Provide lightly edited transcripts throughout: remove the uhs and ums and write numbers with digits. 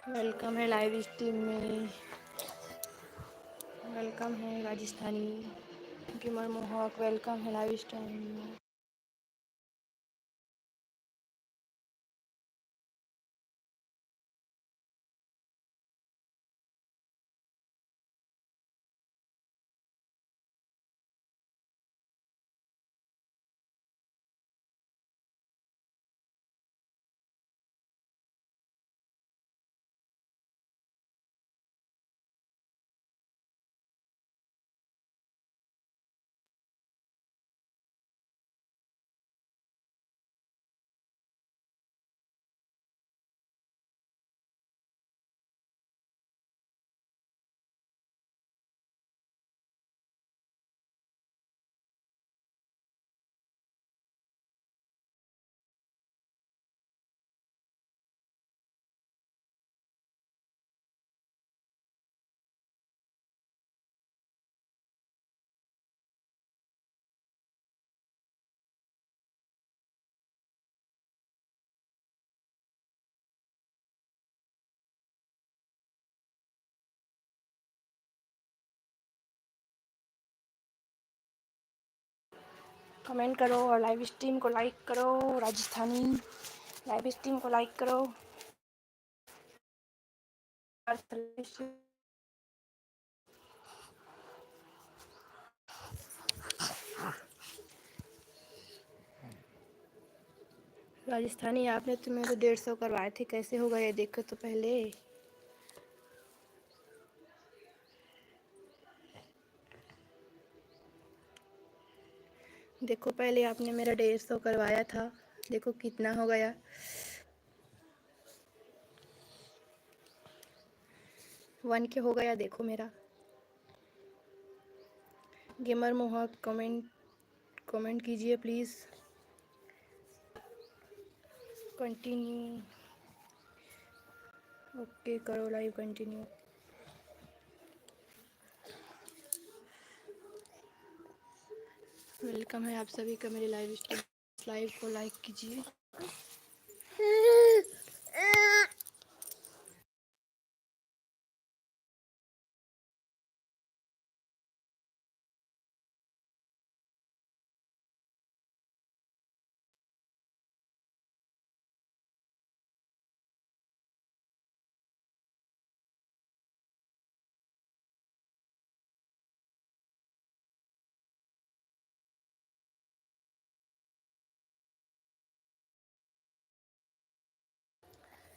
Welcome है live stream में। Welcome है राजस्थानी गिमर मोहक। वेलकम है लाइव स्ट्रीम में। कमेंट करो और लाइव स्ट्रीम को लाइक करो। राजस्थानी लाइव स्ट्रीम को लाइक करो। राजस्थानी आपने तो मेरे 150 करवाए थे, कैसे हो गए देखो तो पहले। देखो पहले आपने मेरा 150 करवाया था, देखो कितना हो गया। 1 के हो गया देखो मेरा। गेमर मोहक कमेंट कीजिए प्लीज़। कंटिन्यू ओके करो, लाइव कंटिन्यू। वेलकम है आप सभी का मेरे लाइव को लाइक कीजिए।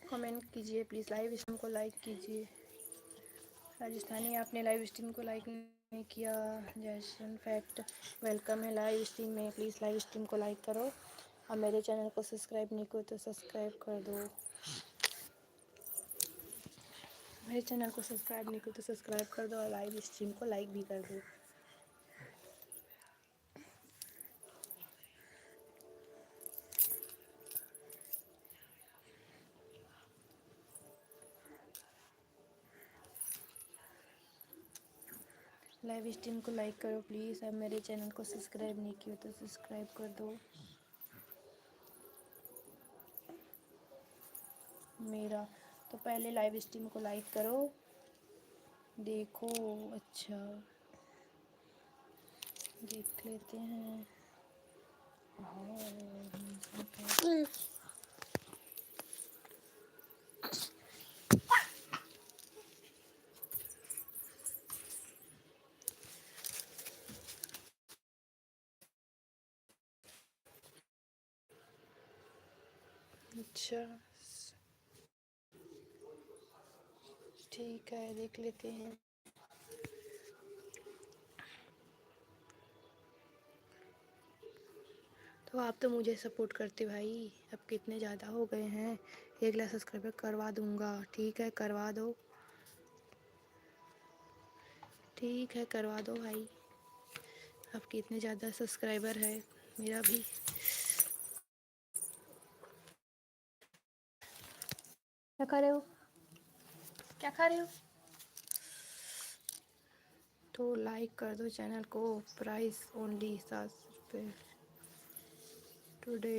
कमेंट कीजिए प्लीज़, लाइव स्ट्रीम को लाइक कीजिए। राजस्थानी आपने लाइव स्ट्रीम को लाइक नहीं किया। जैसन फैक्ट वेलकम है लाइव स्ट्रीम में, प्लीज़ लाइव स्ट्रीम को लाइक करो और मेरे चैनल को सब्सक्राइब नहीं करो तो सब्सक्राइब कर दो। मेरे चैनल को सब्सक्राइब नहीं करो तो सब्सक्राइब कर दो और लाइव स्ट्रीम को लाइक भी कर दो। लाइव स्ट्रीम को लाइक करो प्लीज़। अब मेरे चैनल को सब्सक्राइब नहीं किया तो सब्सक्राइब कर दो। मेरा तो पहले लाइव स्ट्रीम को लाइक करो। देखो अच्छा देख लेते हैं। अच्छा ठीक है, देख लेते हैं। तो आप तो मुझे सपोर्ट करते भाई। अब कितने ज़्यादा हो गए हैं, 1 लाख सब्सक्राइबर करवा दूंगा। ठीक है करवा दो, ठीक है करवा दो भाई। अब कितने ज़्यादा सब्सक्राइबर है मेरा भी। क्या खा रहे हो, क्या खा रहे हो? तो लाइक कर दो चैनल को। प्राइस ओनली 7 रुपये टुडे।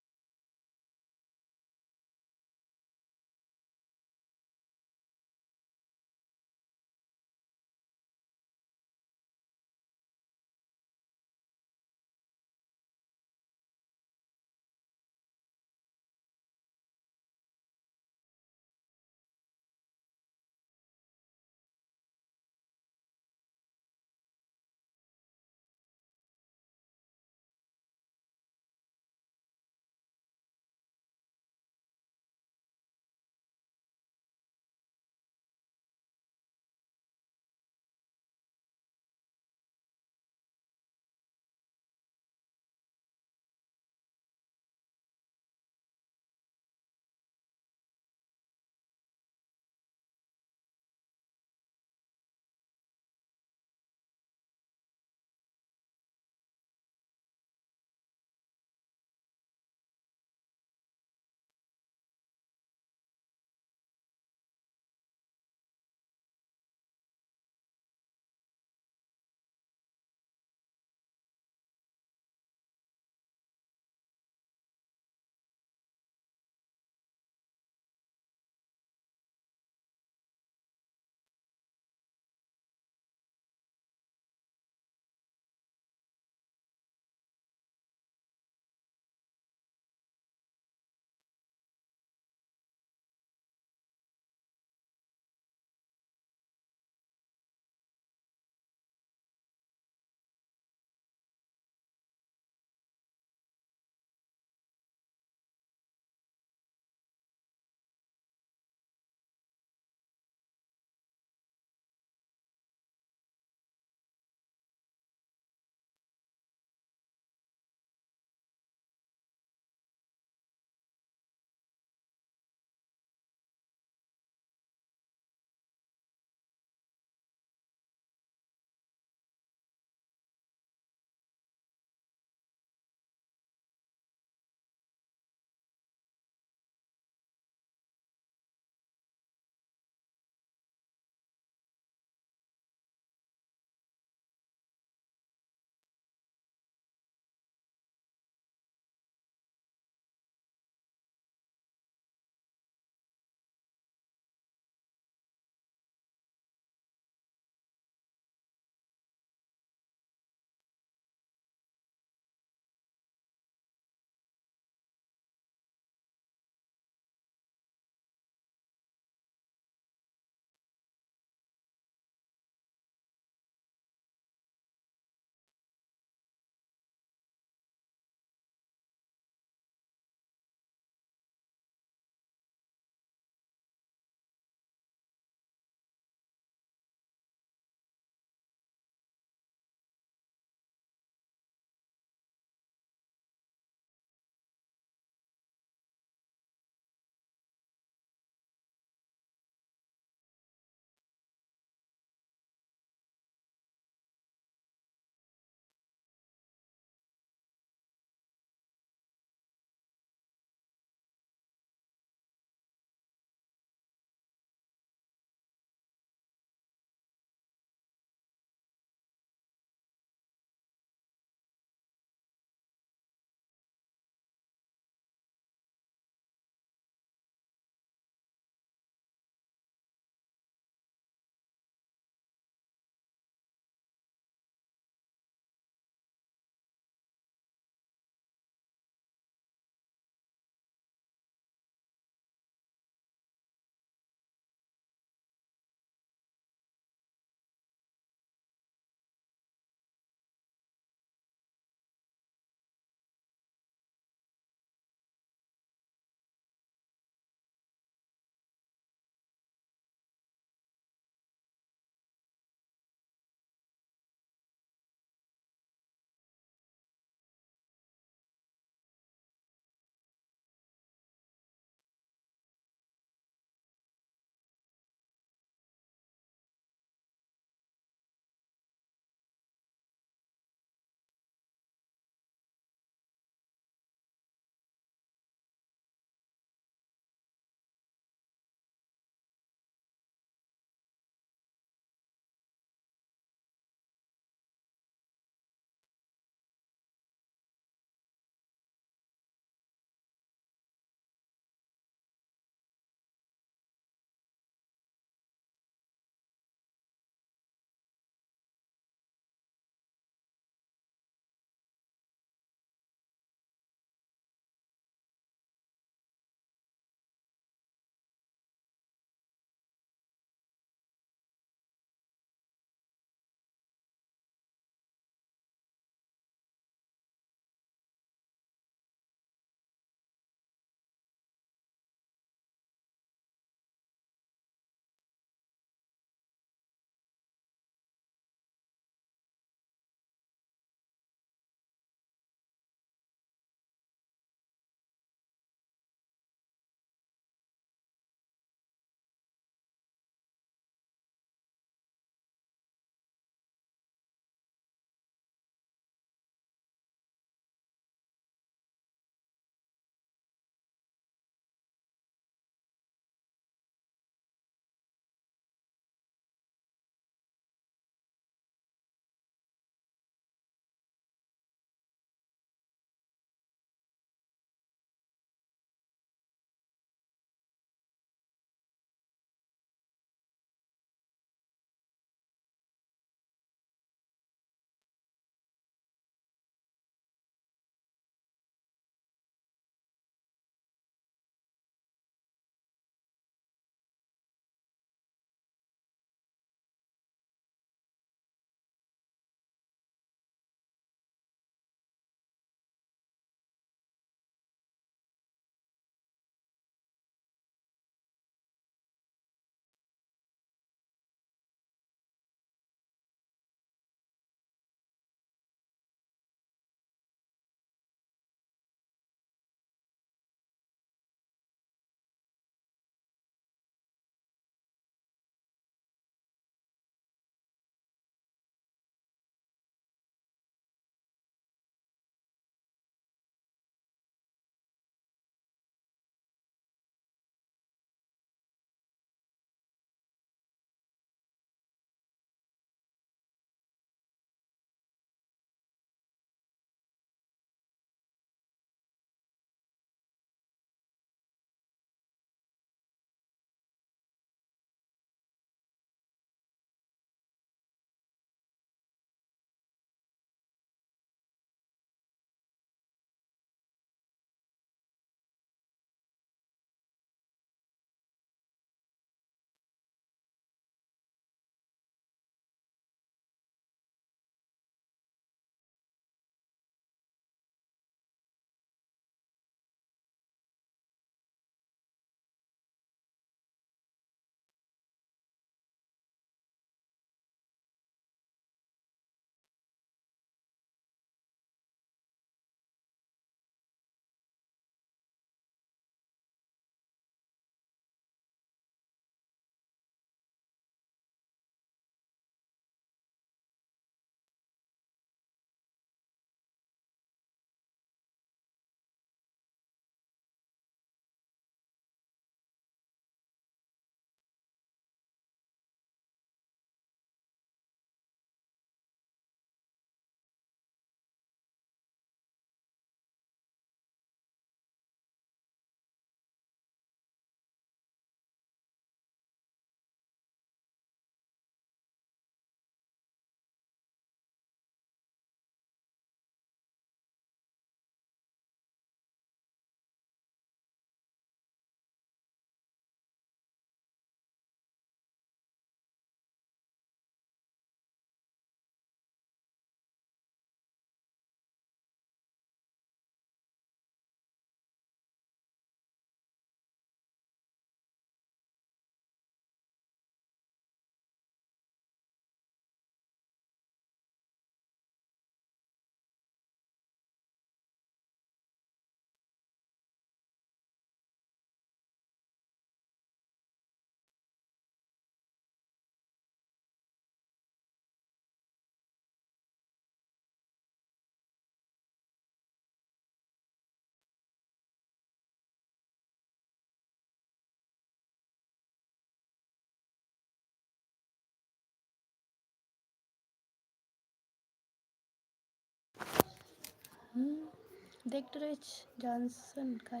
देखते रहे जॉनसन का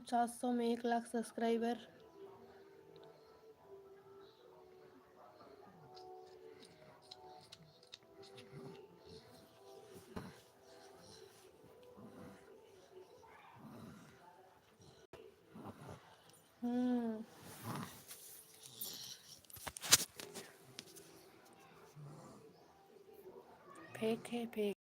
700 में 1 लाख सब्सक्राइबर। फेक है फेक।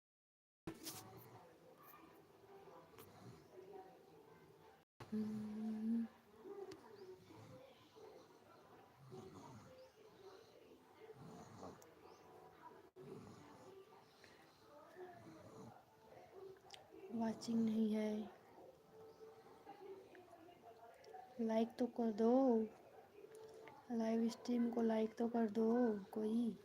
वाचिंग नहीं है, लाइक तो कर दो, लाइव स्ट्रीम को लाइक तो कर दो कोई।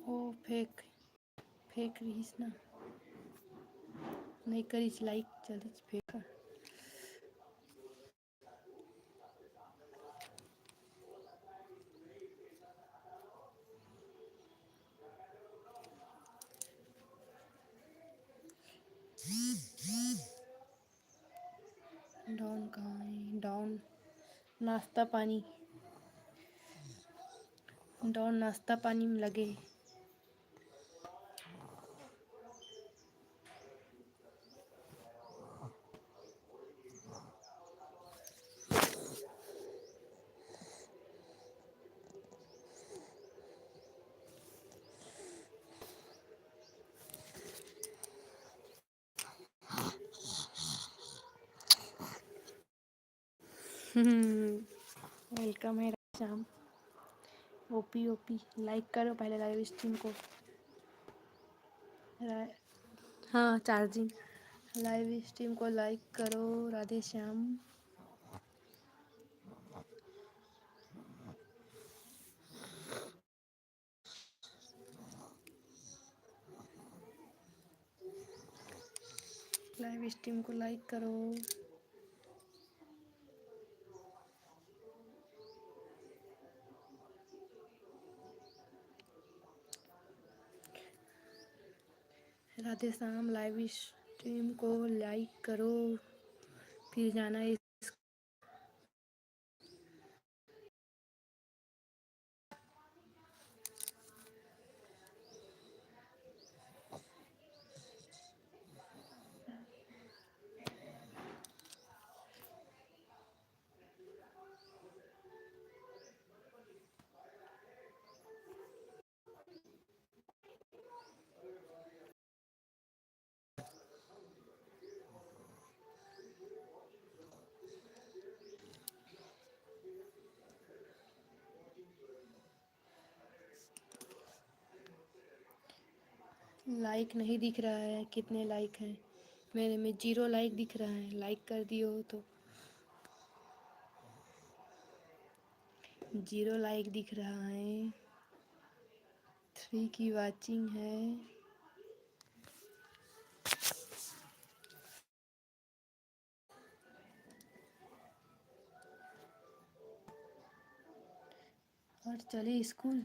ओ फेक फेक रहीस ना, नहीं करीस लाइक जल्दी फेक। डॉन कहाँ है? डॉन नाश्ता पानी, डॉन नाश्ता पानी में लगे। वेलकम है शाम। ओपी ओपी लाइक करो पहले लाइव स्ट्रीम को। हाँ चार्जिंग। लाइव स्ट्रीम को लाइक करो। राधे श्याम। लाइव स्ट्रीम को लाइक करो। राधे श्याम लाइव स्ट्रीम को लाइक करो, फिर जाना है। लाइक नहीं दिख रहा है, कितने लाइक हैं मेरे में? 0 लाइक दिख रहा है। लाइक कर दियो तो 0 लाइक दिख रहा है। 3 की वाचिंग है। और चले स्कूल।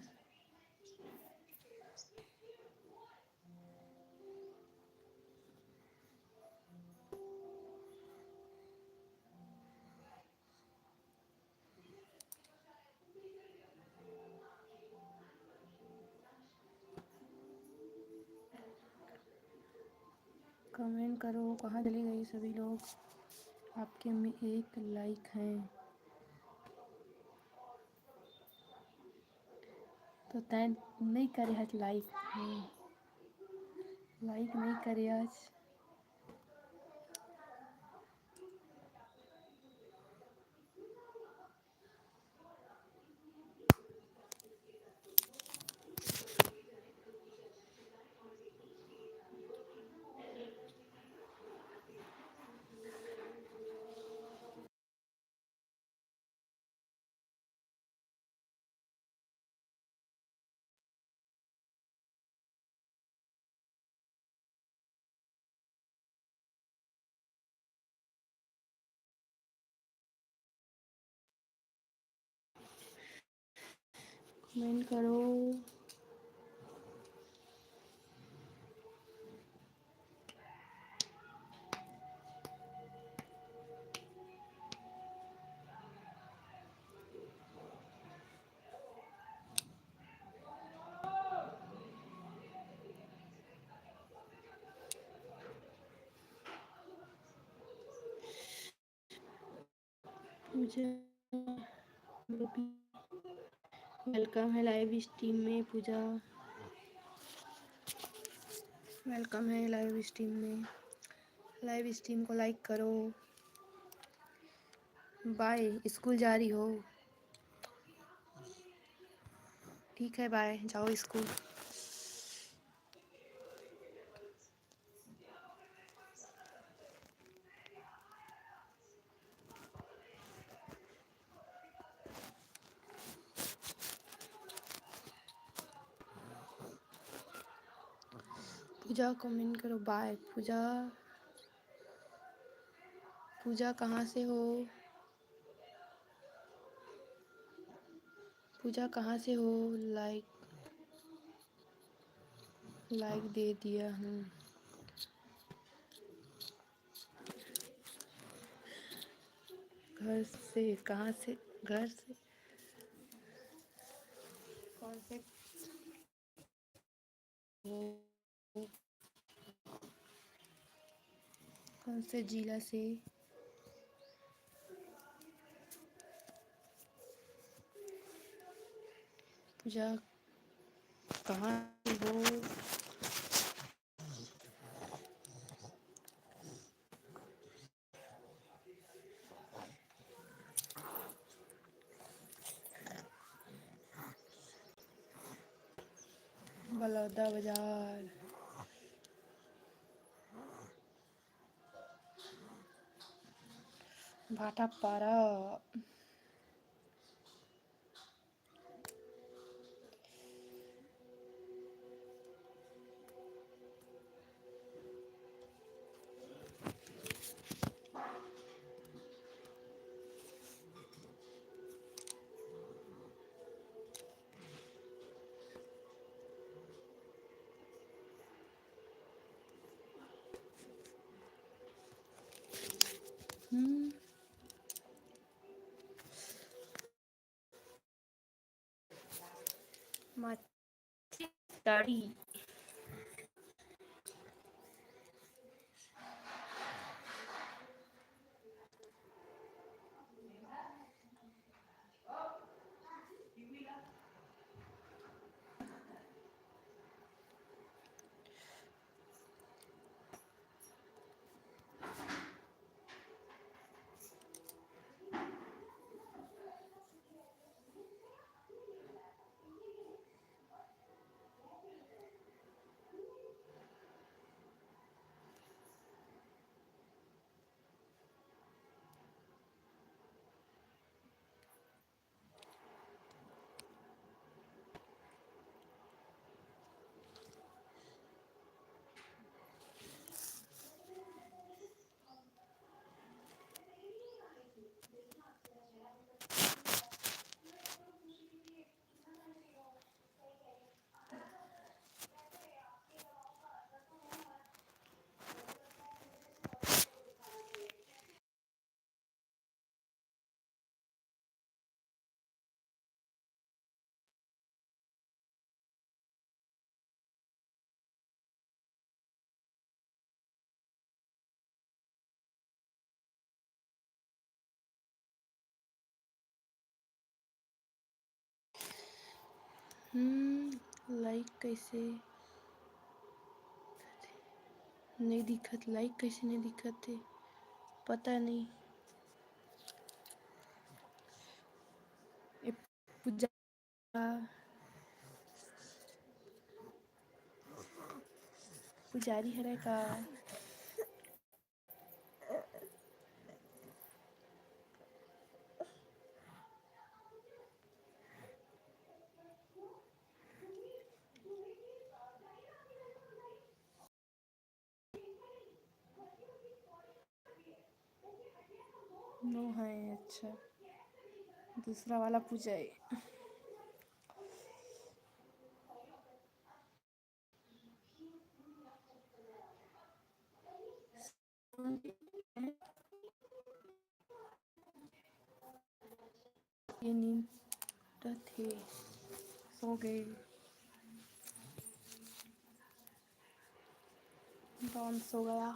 कमेंट करो, कहाँ चले गए सभी लोग? आपके में 1 लाइक है तो तय नहीं करे आज लाइक। लाइक नहीं करे आज। कमेंट करो। मुझे वेलकम है लाइव स्ट्रीम में। पूजा वेलकम है लाइव स्ट्रीम में। लाइव स्ट्रीम को लाइक करो। बाय। स्कूल जा रही हो? ठीक है, बाय, जाओ स्कूल। पूजा कमेंट करो। बाय पूजा। पूजा कहाँ से हो? पूजा कहाँ से हो? लाइक दे दिया हूँ। घर से? कहाँ से? घर से? कौन से हो? कौन से जिला से? पूजा कहाँ से हो? बलौदा बाजार। भाटापारा। दाढ़ी। लाइक कैसे नहीं दिखत? लाइक कैसे नहीं दिखत है? पता नहीं। पूजा पुजारी हरे का? नो है। अच्छा, दूसरा वाला पूजा है। ये नींद थे, सो गए। डॉन सो गया,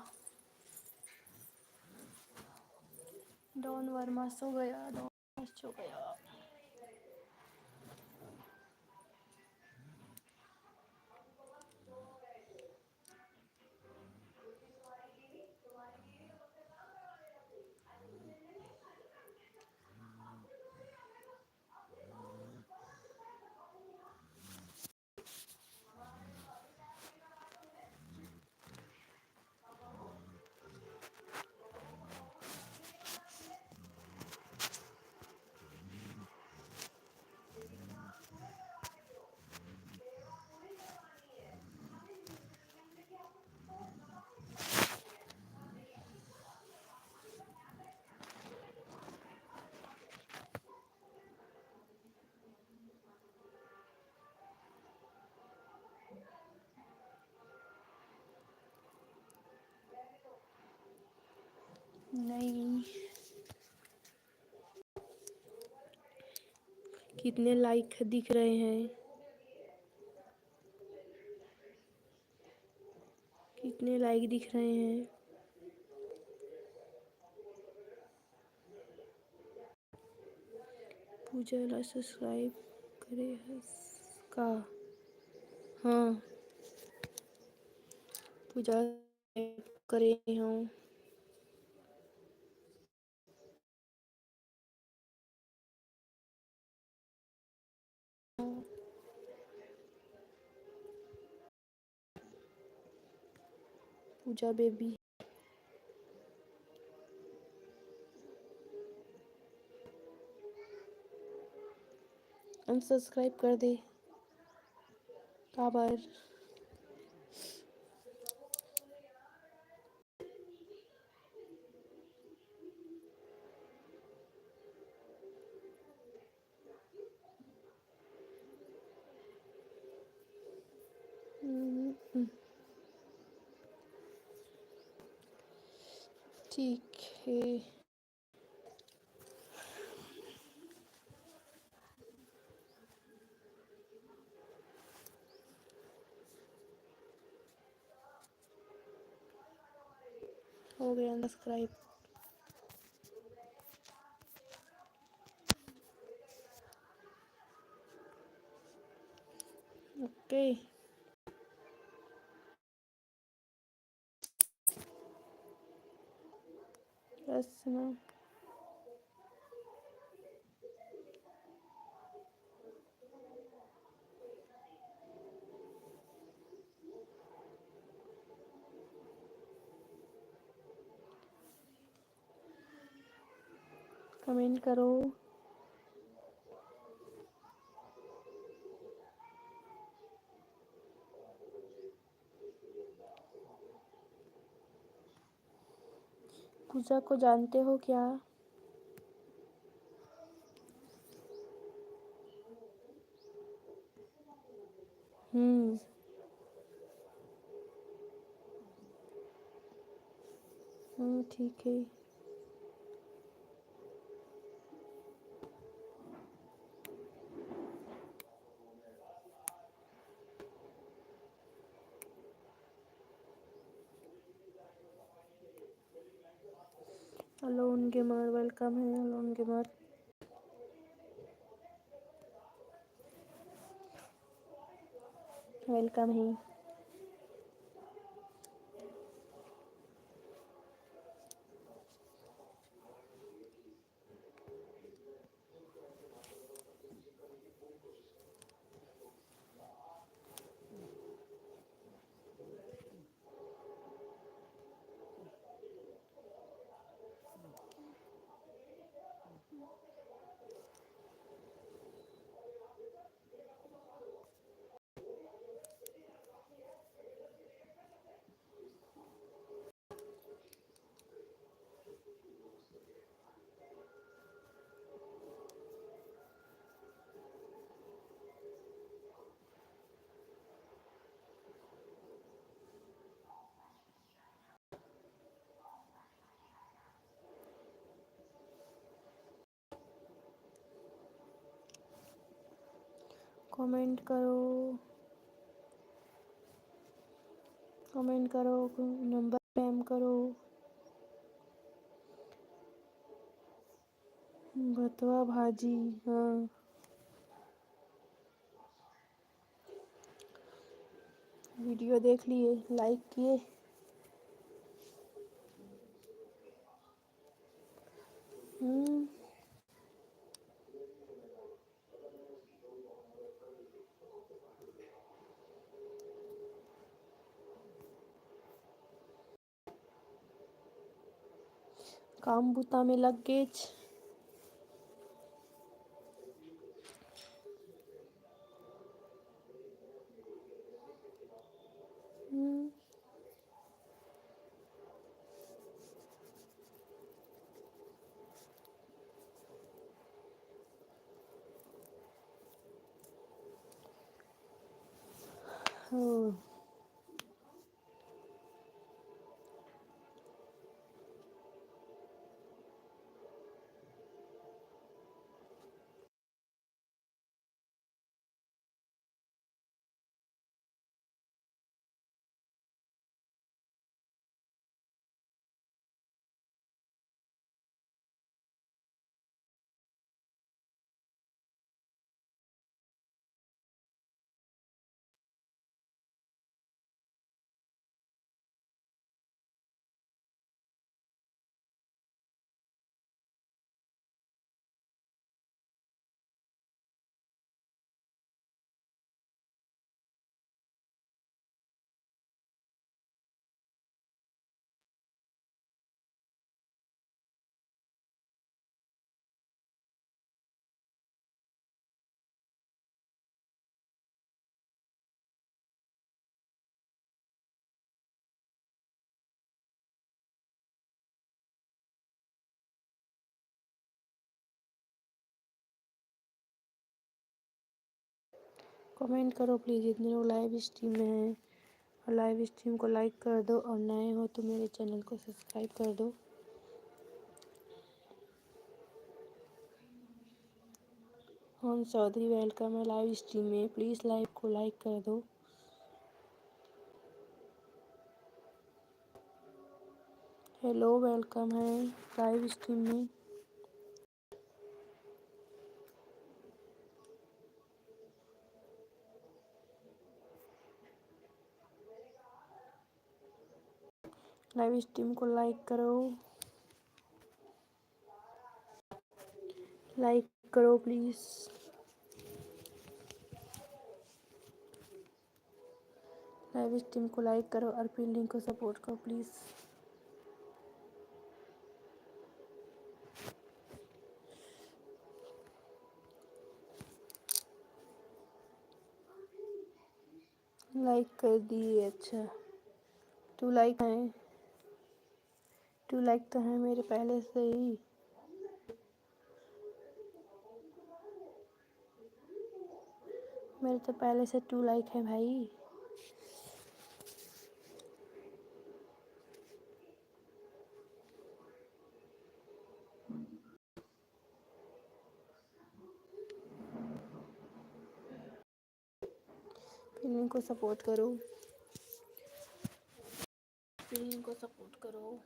डॉन वर्मा सो गया, डॉन सो गया। नहीं, कितने लाइक दिख रहे हैं, कितने लाइक दिख रहे हैं। पूजा ला सब्सक्राइब करे का। हाँ, पूजा करे हूँ। पूजा बेबी, अनसब्सक्राइब कर दे काबर। ठीक है, हो गया सब्सक्राइब। ओके, बस ना। कमेंट करो। पूजा को जानते हो क्या? ठीक है। अलोन गेमर वेलकम है, अलोन गेमर वेलकम है। कमेंट करो, नंबर स्पैम करो। भतवा भाजी, हाँ वीडियो देख लिए, लाइक किए। काम बूता में लग गए। हाँ कमेंट करो प्लीज़, जितने लोग लाइव स्ट्रीम में हैं, और लाइव स्ट्रीम को लाइक कर दो, और नए हो तो मेरे चैनल को सब्सक्राइब कर दो। हम चौधरी वेलकम है लाइव स्ट्रीम में, प्लीज़ लाइव को लाइक कर दो। हेलो, वेलकम है लाइव स्ट्रीम में। लाइव स्ट्रीम को लाइक करो, लाइक करो प्लीज़। लाइव स्ट्रीम को लाइक करो और फिर लिंक को सपोर्ट करो प्लीज़। लाइक कर दिए, अच्छा। टू लाइक है, 2 लाइक तो है मेरे पहले से ही। मेरे तो पहले से 2 लाइक है भाई। फिल्म को सपोर्ट करो, फिल्म को सपोर्ट करो।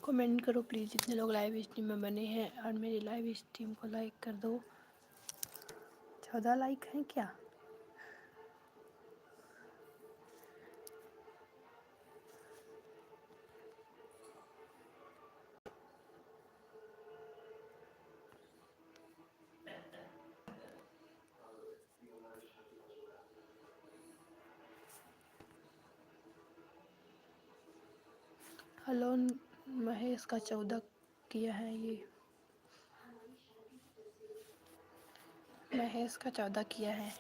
कमेंट करो प्लीज़, जितने लोग लाइव स्ट्रीम में बने हैं, और मेरी लाइव स्ट्रीम को लाइक कर दो। 14 लाइक हैं क्या? हेलो महेश का 14 किया है ये। महेश का 14 किया है।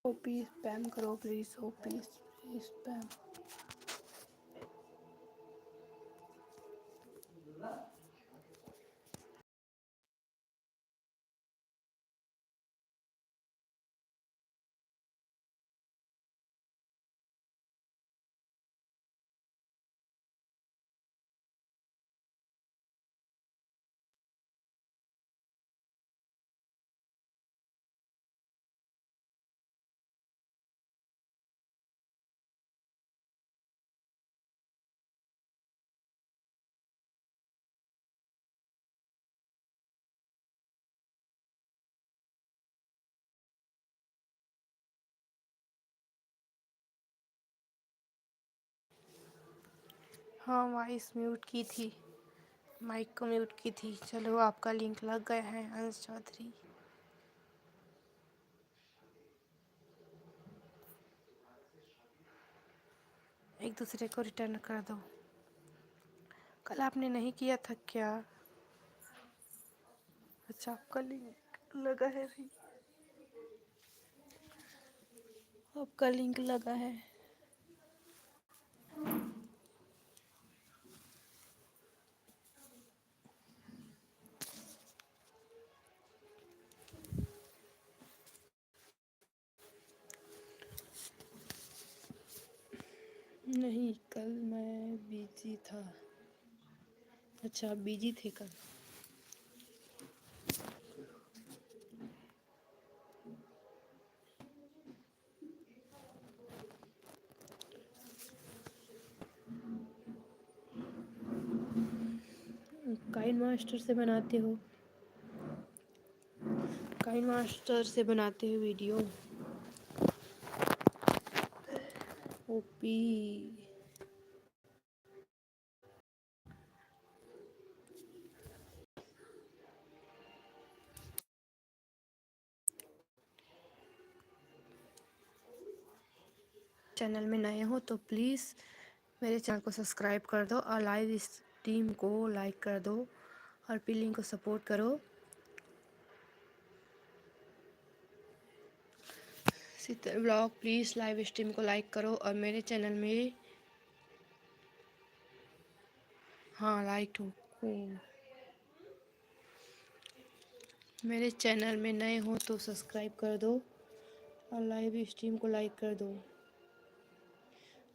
ओपी स्पैम करो प्लीज़, ओपी स्पैम। हाँ वॉइस म्यूट की थी, माइक को म्यूट की थी। चलो आपका लिंक लग गया है अंश चौधरी। एक दूसरे को रिटर्न कर दो। कल आपने नहीं किया था क्या? अच्छा आपका लिंक लगा है भी, आपका लिंक लगा है। नहीं कल मैं बिजी था। अच्छा आप बिजी थे कल। काइन मास्टर से बनाते हो? काइन मास्टर से बनाते हो वीडियो? ओपी चैनल में नए हो तो प्लीज़ मेरे चैनल को सब्सक्राइब कर दो और लाइव स्ट्रीम को लाइक कर दो और पिलिंग को सपोर्ट करो। शीतल ब्लॉग प्लीज़ लाइव स्ट्रीम को लाइक करो और मेरे चैनल में हाँ लाइक ठोको। मेरे चैनल में नए हो तो सब्सक्राइब कर दो और लाइव स्ट्रीम को लाइक कर दो।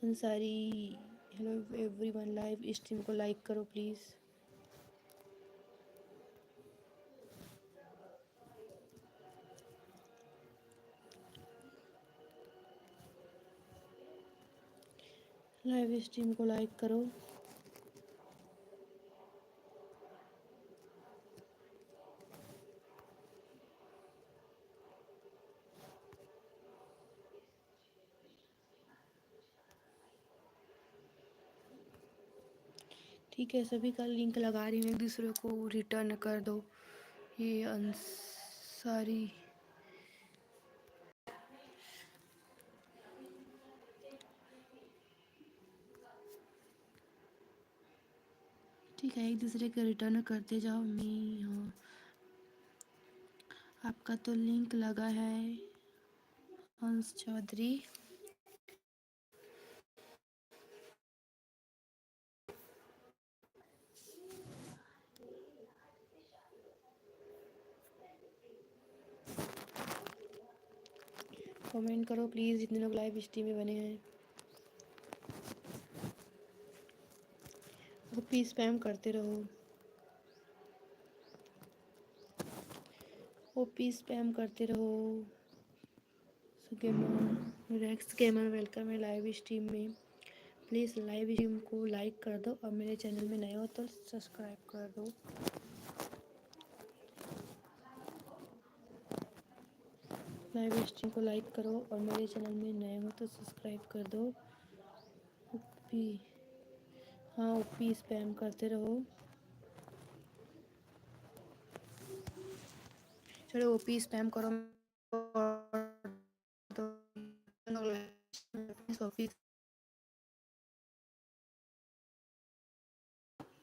Ansari hello everyone, live stream को लाइक करो प्लीज़। लाइव स्ट्रीम को लाइक करो। ठीक है सभी का लिंक लगा रही हूँ, एक दूसरे को रिटर्न कर दो। ये अंसारी ठीक है, एक दूसरे के रिटर्न करते जाओ। मैं हाँ आपका तो लिंक लगा है अंश चौधरी। कमेंट करो प्लीज़ जितने लोग लाइव स्ट्रीम में बने हैं। वो प्लीज़ स्पैम करते रहो। ओपी स्पैम करते रहो। गेमर रेक्स गेमर वेलकम है लाइव स्ट्रीम में। प्लीज़ लाइव स्ट्रीम को लाइक कर दो और मेरे चैनल में नए हो तो सब्सक्राइब कर दो। लाइव स्ट्रीम को लाइक करो और मेरे चैनल में नए हो तो सब्सक्राइब कर दो। ओपी, हाँ ओपी स्पैम करते रहो। चलो ओपी स्पैम करो।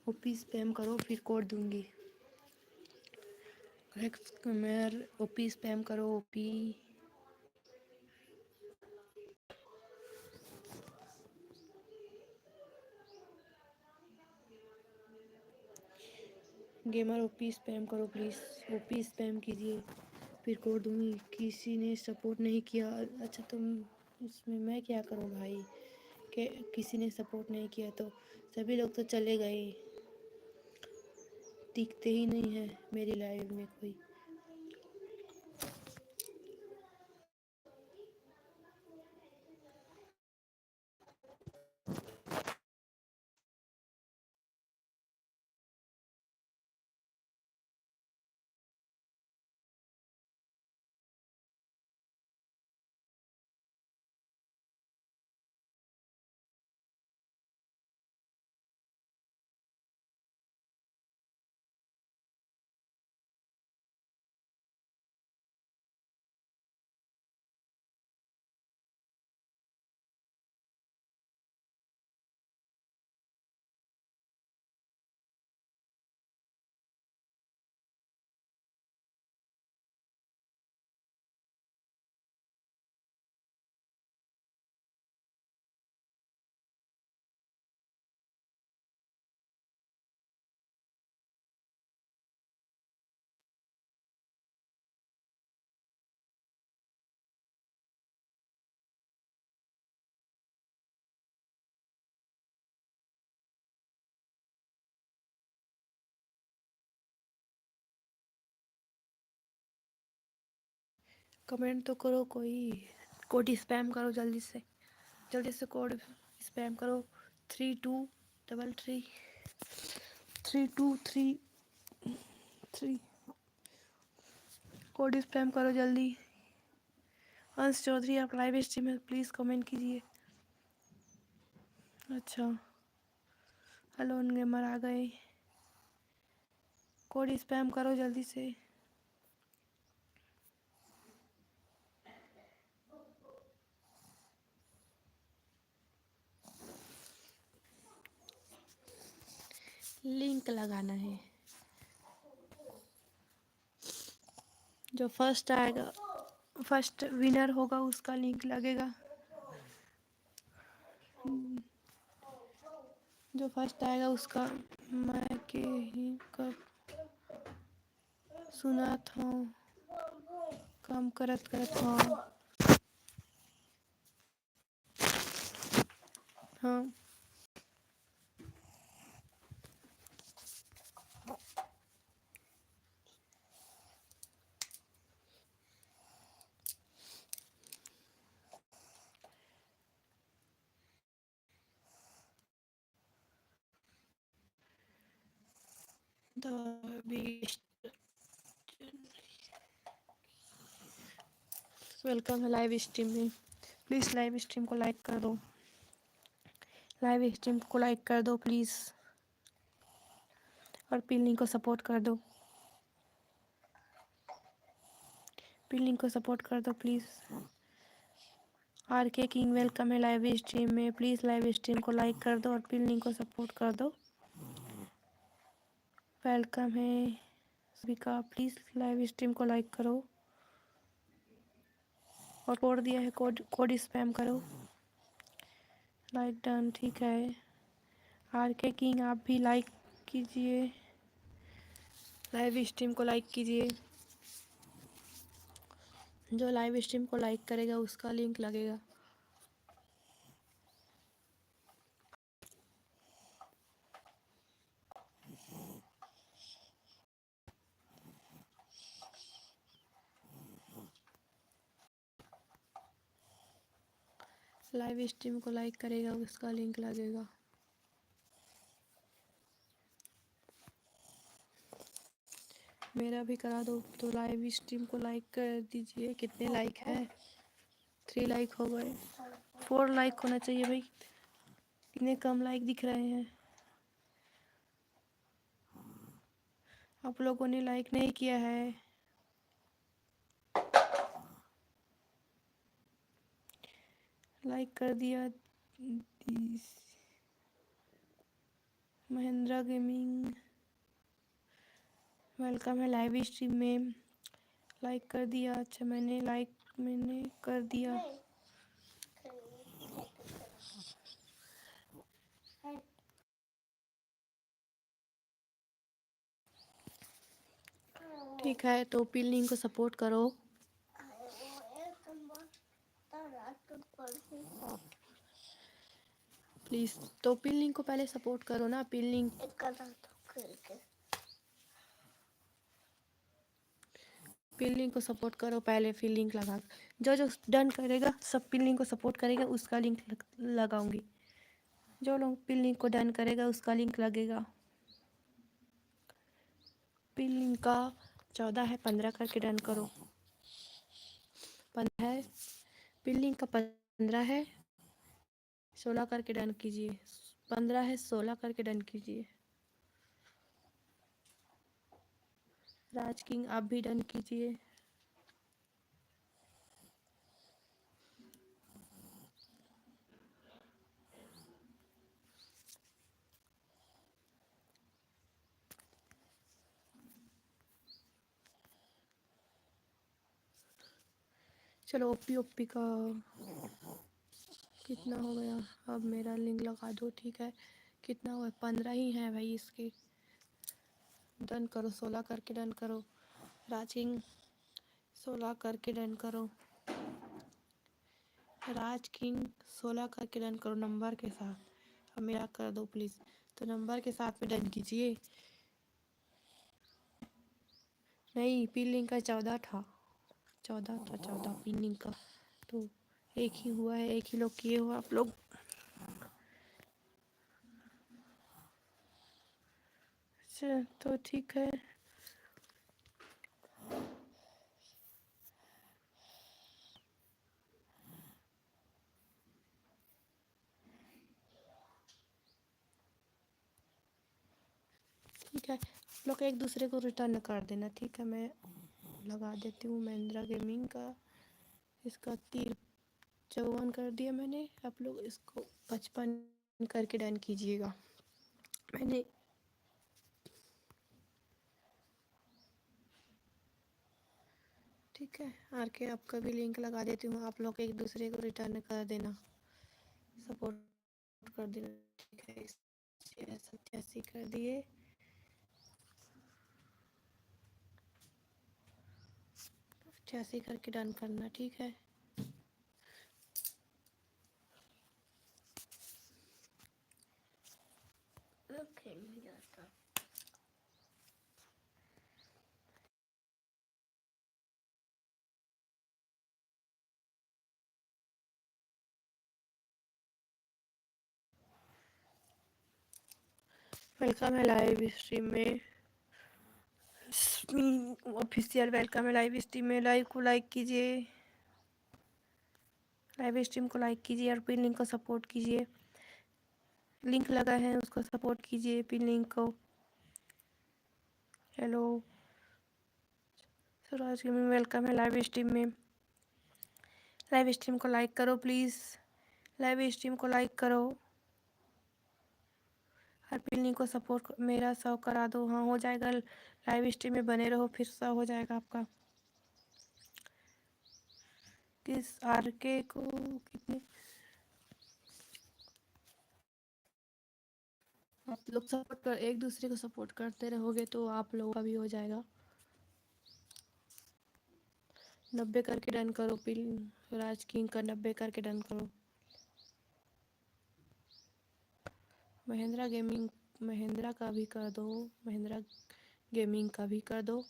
ओपी स्पैम करो फिर कोड दूंगी। मैं ओपी स्पैम करो ओपी। गेमर ओपी स्पैम करो प्लीज़। ओपी स्पैम कीजिए फिर कोड दूंगी। किसी ने सपोर्ट नहीं किया। अच्छा तुम इसमें मैं क्या करूं भाई कि किसी ने सपोर्ट नहीं किया तो सभी लोग तो चले गए, दिखते ही नहीं है मेरी लाइव में कोई। कमेंट तो करो कोई। कोड स्पैम करो जल्दी से कोड स्पैम करो। 3233 3233 कोड स्पैम करो जल्दी। अंश चौधरी आप लाइव स्ट्रीम में प्लीज़ कमेंट कीजिए। अच्छा हेलो गेमर आ गए। कोड स्पैम करो जल्दी से। लिंक लगाना है। जो फर्स्ट आएगा, फर्स्ट विनर होगा उसका लिंक लगेगा। जो फर्स्ट आएगा उसका। मैं के ही कब सुना था काम करत करत। हाँ हाँ वेलकम है लाइव स्ट्रीम में। प्लीज़ लाइव स्ट्रीम को लाइक कर दो। लाइव स्ट्रीम को लाइक कर दो प्लीज़ और पिन को सपोर्ट कर दो। पिन को सपोर्ट कर दो प्लीज़। आर के किंग वेलकम है लाइव स्ट्रीम में। प्लीज़ लाइव स्ट्रीम को लाइक कर दो और पिन को सपोर्ट कर दो। वेलकम है सभी का। प्लीज़ लाइव स्ट्रीम को लाइक करो और कोड दिया है, कोड स्पैम करो। लाइक डन, ठीक है। आर के किंग आप भी लाइक कीजिए, लाइव स्ट्रीम को लाइक कीजिए। जो लाइव स्ट्रीम को लाइक करेगा उसका लिंक लगेगा। लाइव स्ट्रीम को लाइक करेगा उसका लिंक लगेगा। मेरा भी करा दो तो लाइव स्ट्रीम को लाइक कर दीजिए। कितने लाइक है? 3 लाइक हो गए। 4 लाइक होना चाहिए भाई, इतने कम लाइक दिख रहे हैं। आप लोगों ने लाइक नहीं किया है। लाइक कर दिया। महेंद्रा गेमिंग वेलकम है लाइव स्ट्रीम में। लाइक कर दिया। अच्छा मैंने कर दिया। ठीक है तो पिल्लिंग को सपोर्ट करो। प्लीज तो पिल्लिंग को पहले सपोर्ट करो ना। पिल्लिंग पिल्लिंग को सपोर्ट करो पहले, फिर लिंक लगा। जो जो डन करेगा सब पिल्लिंग को सपोर्ट करेगा उसका लिंक लगाऊंगी। जो लोग पिल्लिंग को डन करेगा उसका लिंक लगेगा। पिल्लिंग का 14 है, 15 करके डन करो। 15 है, पिल्लिंग का 15 है, 16 करके डन कीजिए। 15 है, 16 करके डन कीजिए। राज किंग आप भी डन कीजिए। चलो ओपी का कितना हो गया? अब मेरा लिंक लगा दो। ठीक है कितना हुआ? 15 ही है भाई इसके। डन करो, 16 करके डन करो। राजिंग 16 करके डन करो। राज किंग 16 करके डन करो नंबर के साथ। अब मेरा कर दो प्लीज़। तो नंबर के साथ में डन कीजिए। नहीं पिलिंग का 14 था। 14 पिलिंग का तो एक ही हुआ है। एक ही लोग किए हो आप लोग। अच्छा तो ठीक है। ठीक है आप लोग एक दूसरे को रिटर्न कर देना। ठीक है मैं लगा देती हूँ महिंद्रा गेमिंग का। इसका 54 कर दिया मैंने। आप लोग इसको 55 करके डन कीजिएगा। मैंने ठीक है आर के आपका भी लिंक लगा देती हूँ। आप लोग एक दूसरे को रिटर्न कर देना, सपोर्ट कर देना। ठीक है 87 कर दिए। छियासी करके डन करना। ठीक है वेलकम है लाइव स्ट्रीम में। ऑफिशियल वेलकम है लाइव स्ट्रीम में। लाइव को लाइक कीजिए। लाइव स्ट्रीम को लाइक कीजिए और पिन लिंक को सपोर्ट कीजिए। लिंक लगा है उसको सपोर्ट कीजिए। पिन लिंक को। हेलो सूरज गेमिंग वेलकम है लाइव स्ट्रीम में। लाइव स्ट्रीम को लाइक करो प्लीज़। लाइव स्ट्रीम को लाइक करो और पिन लिंक को सपोर्ट मेरा 100 करा दो। हाँ हो जाएगा। लाइव स्ट्रीम में बने रहो फिर 100 हो जाएगा आपका। किस आर के को कितने आप लोग सपोर्ट कर एक दूसरे को सपोर्ट करते रहोगे तो आप लोगों का भी हो जाएगा। 90 करके डन करो। पिन राज किंग का 90 करके डन करो। महेंद्रा का भी कर दो। महेंद्रा गेमिंग का भी कर दो।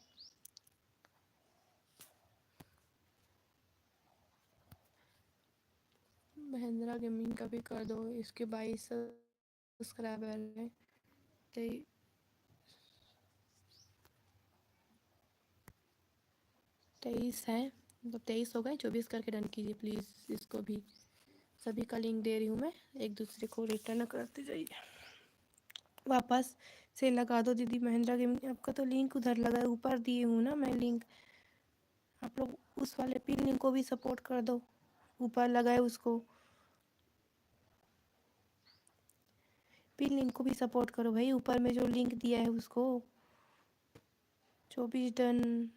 महेंद्रा गेमिंग का भी कर दो, इसके 22 सब्सक्राइबर हैं। 23 है, मतलब 23 हो गए, 24 करके डन कीजिए प्लीज़ इसको भी। सभी का लिंक दे रही हूँ मैं, एक दूसरे को रिटर्न करते जाइए। वापस से लगा दो दीदी महेंद्रा गेमिंग, आपका तो लिंक उधर लगा है, ऊपर दिए हूँ ना मैं लिंक। आप लोग उस वाले पिन लिंक को भी सपोर्ट कर दो, ऊपर लगाए उसको, पिन लिंक को भी सपोर्ट करो भाई, ऊपर में जो लिंक दिया है उसको। 24 डन,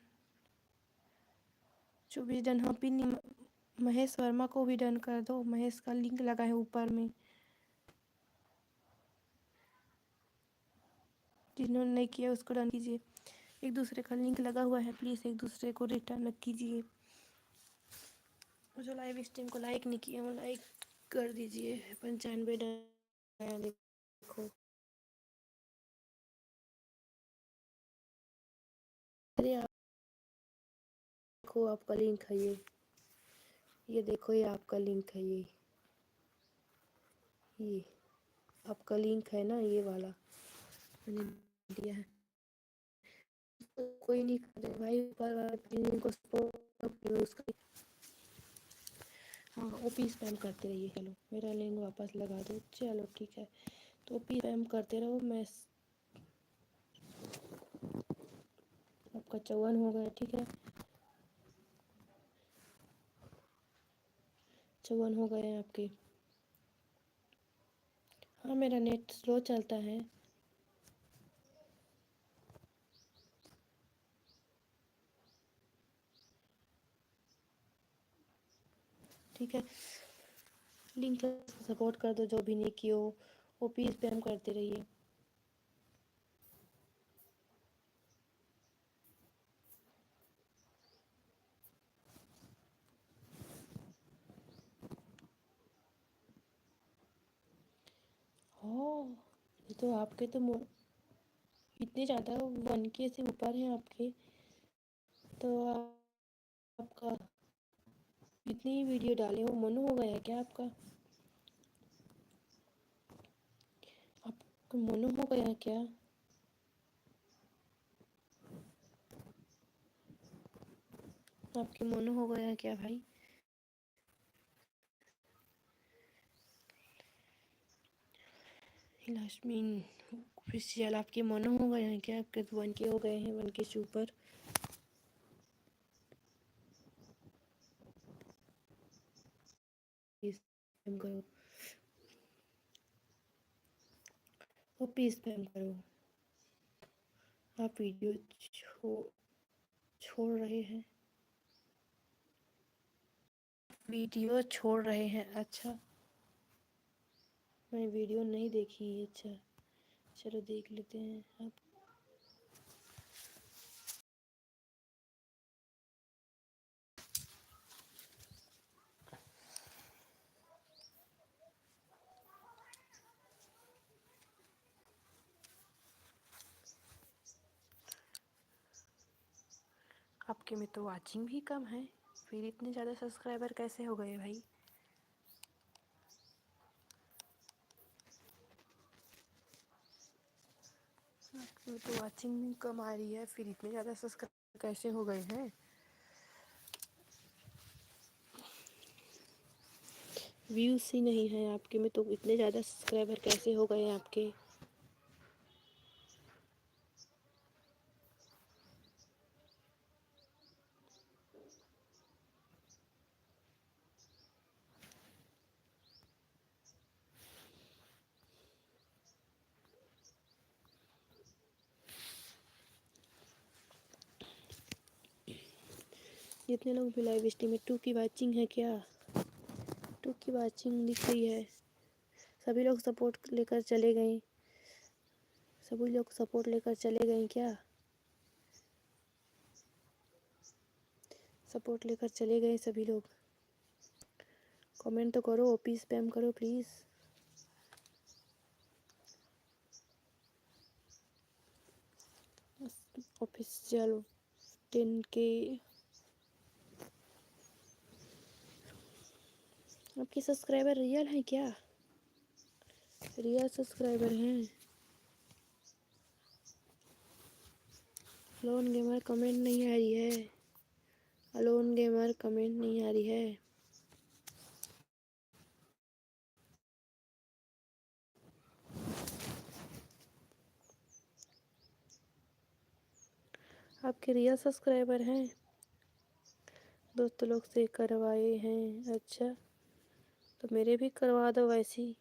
24 डन, हाँ पिन महेश वर्मा को भी डन कर दो, महेश का लिंक लगा है ऊपर में, जिन्होंने नहीं किया उसको डन कीजिए। एक दूसरे का लिंक लगा हुआ है, प्लीज़ एक दूसरे को रिटर्न कीजिए। जो लाइव स्ट्रीम को लाइक नहीं किया वो लाइक कर दीजिए। 95 डन, देखो अरे देखो आपका लिंक है ये देखो, ये आपका लिंक है ये आपका लिंक है ना, ये वाला मैंने दिया है। तो कोई नहीं कर दे भाई, ऊपर वाला लिंक को सपोर्ट उसका। हाँ ओपी स्पैम करते रहिए। चलो मेरा लिंक वापस लगा दो, चलो ठीक है। तो ओपी स्पैम करते रहो। मैं आपका 54 हो गया, ठीक है, 54 हो गए हैं आपके। हाँ मेरा नेट स्लो चलता है। ठीक है, लिंक सपोर्ट कर दो जो भी नहीं किए हो, ओपी स्पैम करते रहिए। हो ये तो आपके तो इतने ज़्यादा 1K से ऊपर हैं आपके, तो आपका इतनी ही वीडियो डाले हो, मन हो गया क्या आपका? आपको मन हो गया क्या? आपके मन हो गया क्या भाई? लास्मीन ऑफिशियल, आपके मन हो गए हैं क्या? आपके 1K हो गए हैं, 1K से ऊपर। स्पैम करो, ओपी स्पैम करो। आप वीडियो छोड़ रहे हैं, वीडियो छोड़ रहे हैं, अच्छा मैं वीडियो नहीं देखी। अच्छा चलो देख लेते हैं। आपके में तो वाचिंग भी कम है, फिर इतने ज़्यादा सब्सक्राइबर कैसे हो गए भाई? आपके में तो वाचिंग भी कम आ रही है, फिर इतने ज़्यादा सब्सक्राइबर कैसे हो गए हैं? व्यूज़ ही नहीं है आपके में, तो इतने ज़्यादा सब्सक्राइबर कैसे हो गए हैं आपके? जितने लोग भी लाइव स्ट्रीम में 2 की वाचिंग है क्या? 2 की वाचिंग दिख रही है। सभी लोग सपोर्ट लेकर चले गए, सभी लोग सपोर्ट लेकर चले गए क्या? सपोर्ट लेकर चले गए सभी लोग? कमेंट तो करो, ओपी स्पैम करो प्लीज़। ऑफिशियल 10K आपके सब्सक्राइबर रियल हैं क्या? रियल सब्सक्राइबर हैं? अलोन गेमर कमेंट नहीं आ रही है। अलोन गेमर कमेंट नहीं आ रही है। आपके रियल सब्सक्राइबर हैं? दोस्त लोग से करवाए हैं? अच्छा, तो मेरे भी करवा दो वैसी।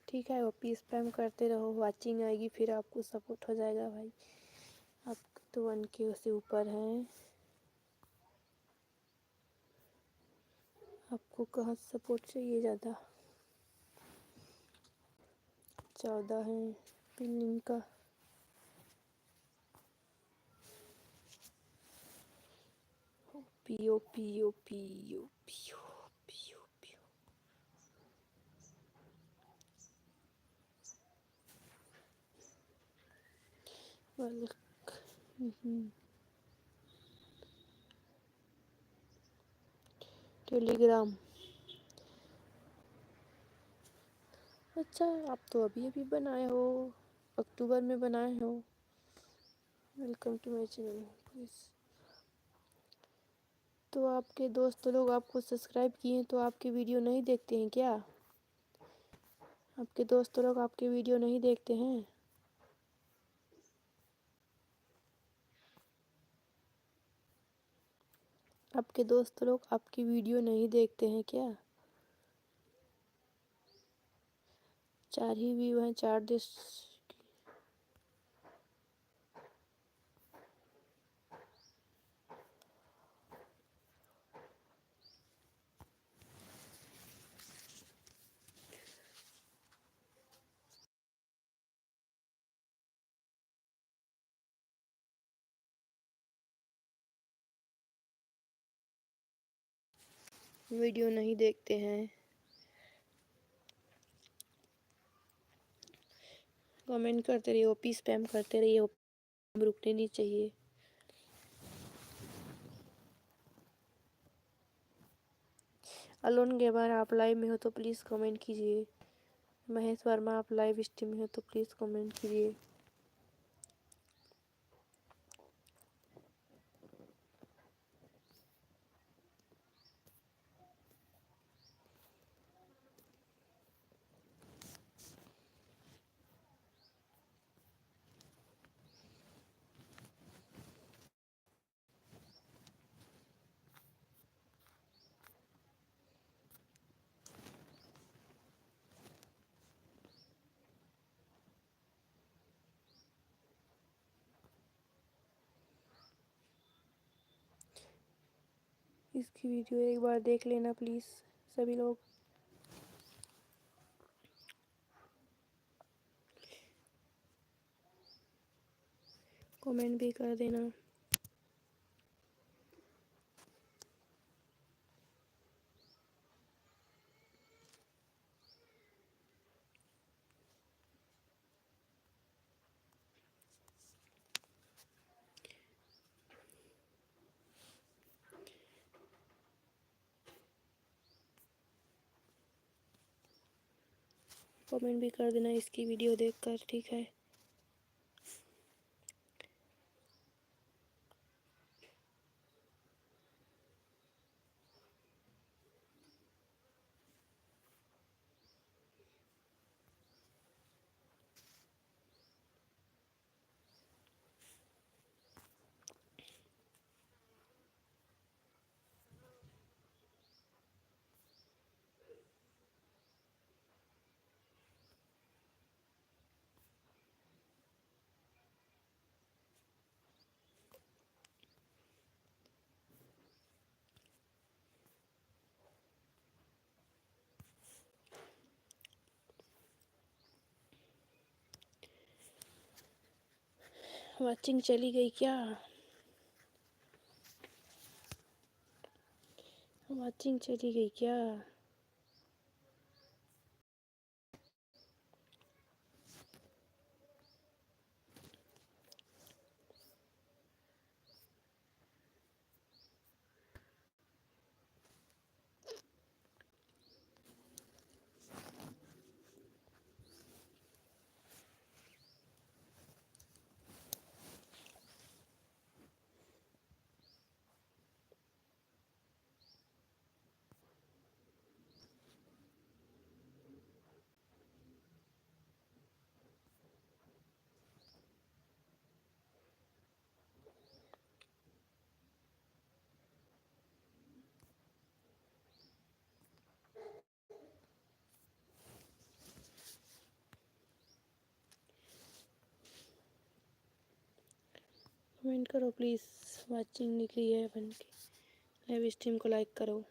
ठीक है, ओपी स्पैम करते रहो, वाचिंग आएगी, फिर आपको सपोर्ट हो जाएगा भाई। आप तो 1K से ऊपर हैं, आपको कहाँ सपोर्ट चाहिए ज़्यादा। 14 हैं पिनिंग का। पियो पियो पियो पियो पियो पियो। टेलीग्राम। अच्छा, आप तो अभी अभी बनाए हो, अक्टूबर में बनाए हो। Welcome to my channel please. तो आपके दोस्त लोग आपको सब्सक्राइब किए हैं तो आपके वीडियो नहीं देखते हैं क्या? आपके दोस्त लोग आपके वीडियो नहीं देखते हैं? आपके दोस्त लोग आपकी वीडियो नहीं देखते हैं क्या? 4 ही व्यू हैं, 4 देश। वीडियो नहीं देखते हैं। कमेंट करते रहिए, ओपी स्पैम करते रहिए, रुकने नहीं चाहिए। अलोन गेमर आप लाइव में हो तो प्लीज़ कमेंट कीजिए। महेश वर्मा आप लाइव स्ट्रीम में हो तो प्लीज़ कमेंट कीजिए। इसकी वीडियो एक बार देख लेना प्लीज़ सभी लोग। कमेंट भी कर देना। कमेंट भी कर देना इसकी वीडियो देखकर, ठीक है। वाचिंग चली गई क्या? वाचिंग चली गई क्या? कमेंट करो प्लीज़। वाचिंग निकली है बन के। लाइव स्ट्रीम को लाइक करो।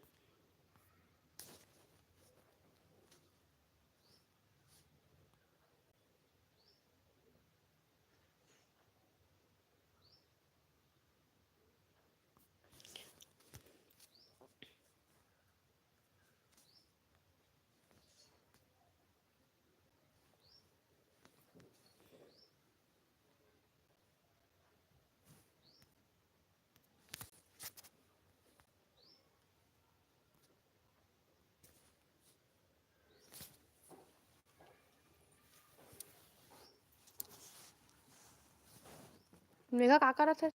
मेघा का करत है?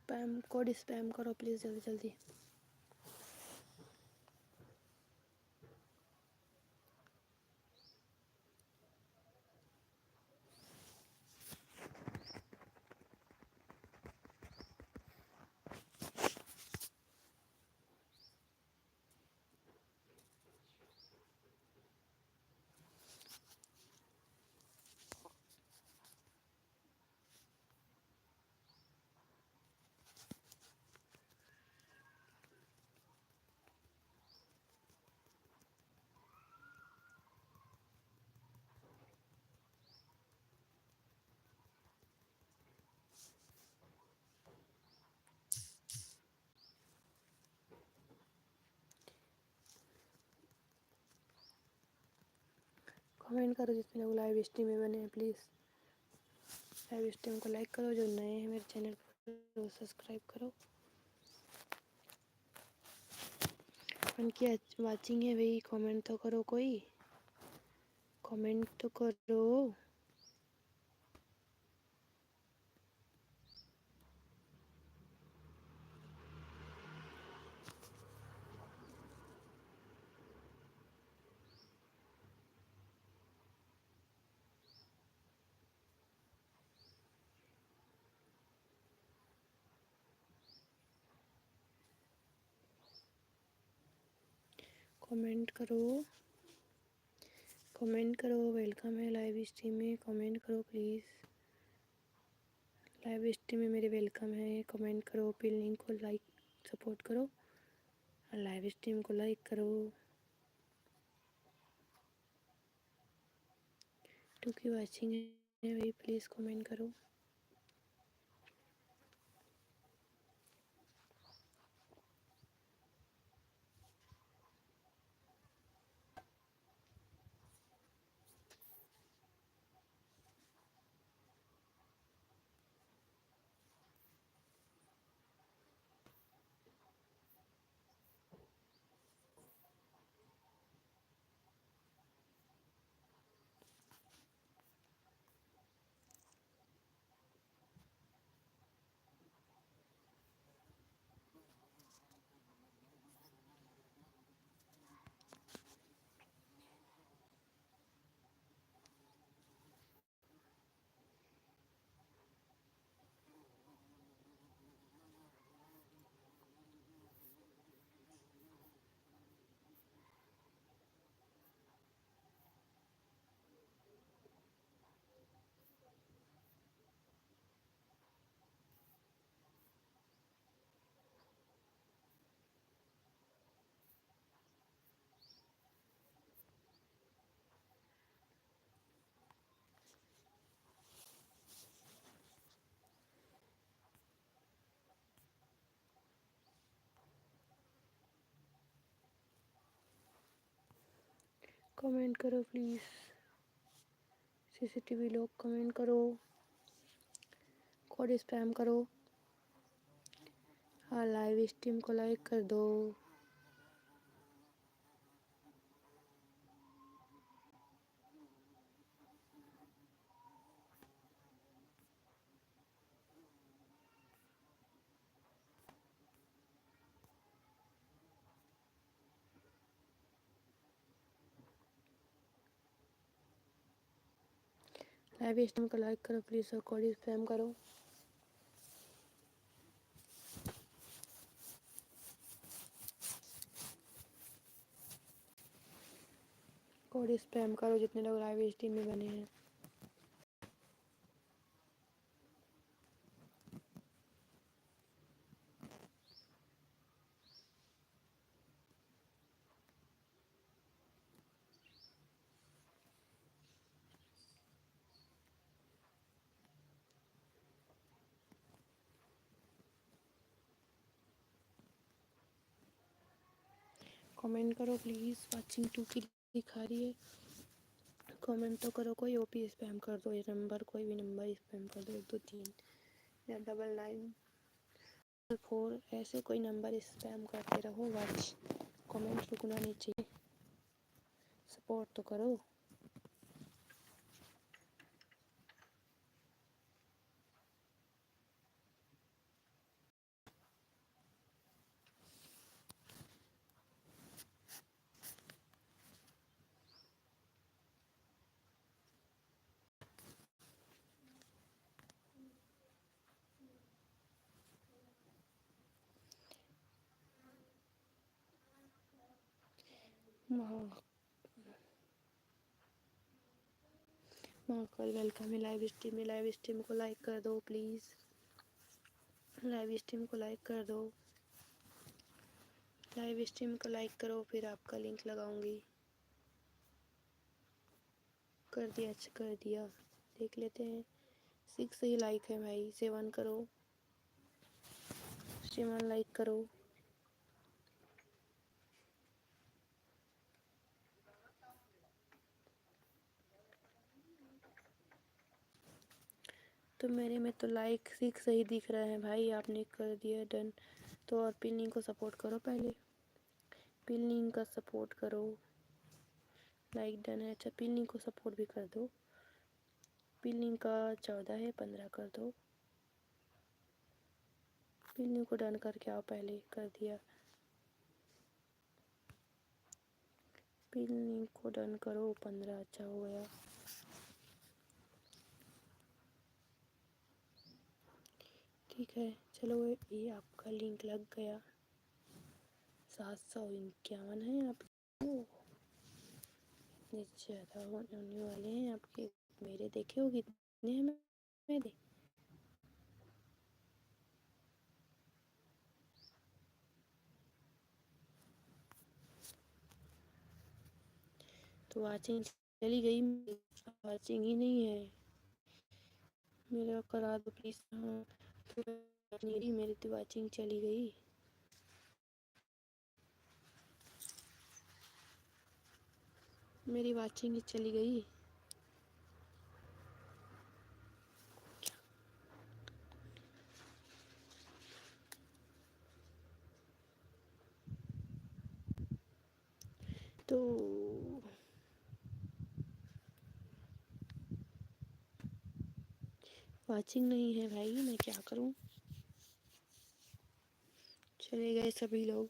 स्पैम कोड स्पैम करो प्लीज़ जल्दी जल्दी। कमेंट करो जितने लोग लाइव स्ट्रीम में बने हैं प्लीज़। लाइव स्ट्रीम को लाइक करो, जो नए हैं मेरे चैनल को सब्सक्राइब करो। उनकी वाचिंग है भाई, कमेंट तो करो, कोई कमेंट तो करो। कमेंट करो, कमेंट करो। वेलकम है लाइव स्ट्रीम में, कमेंट करो प्लीज़। लाइव स्ट्रीम में मेरे वेलकम है, कमेंट करो, पिन लिंक को लाइक सपोर्ट करो और लाइव स्ट्रीम को लाइक करो। टू की वाचिंग है भाई, प्लीज़ कमेंट करो। कमेंट करो प्लीज़, सीसीटीवी लोग कमेंट करो, कोड स्पैम करो, हाँ लाइव स्ट्रीम को लाइक कर दो। लाइव स्ट्रीम को लाइक करो प्लीज़ और कोड स्पैम करो। कोड स्पैम करो जितने लोग लाइव स्ट्रीम में बने हैं। कमेंट करो प्लीज़, वाचिंग 2 की दिखा रही है। कमेंट तो करो, कोई ओपी स्पैम कर दो, ये नंबर कोई भी नंबर स्पैम कर दो, 123 या 9944 ऐसे कोई नंबर स्पैम करते रहो। वाच कमेंट रुकना नहीं चाहिए, सपोर्ट तो करो। महाकाल वेलकम है लाइव स्ट्रीम में। लाइव स्ट्रीम को लाइक कर दो प्लीज़, लाइव स्ट्रीम को लाइक कर दो, लाइव स्ट्रीम को लाइक करो, फिर आपका लिंक लगाऊंगी। कर दिया, अच्छा कर दिया, देख लेते हैं। 6 ही लाइक है भाई, 7 करो, 7 लाइक करो। तो मेरे में तो लाइक 6 ही दिख रहा है भाई, आपने कर दिया डन। तो और पिलिंग को सपोर्ट करो, पहले पिलिंग का सपोर्ट करो। लाइक डन है, अच्छा पिलिंग को सपोर्ट भी कर दो। पिलिंग का 14 है, 15 कर दो। पिलिंग को डन करके आओ, पहले कर दिया। पिलिंग को डन करो, 15 अच्छा हो गया। ठीक है चलो, ये आपका लिंक लग गया। 751 है आपको, इतने ज़्यादा होने वाले हैं आपके। मेरे देखे हो कितने हैं मेरे? तो वाचिंग चली गई, वाचिंग ही नहीं है मेरा, करा दो प्लीज़। हाँ मेरी तो वाचिंग चली गई। मेरी वाचिंग ही चली गई। तो वाचिंग नहीं है भाई, मैं क्या करूं। चले गए सभी लोग।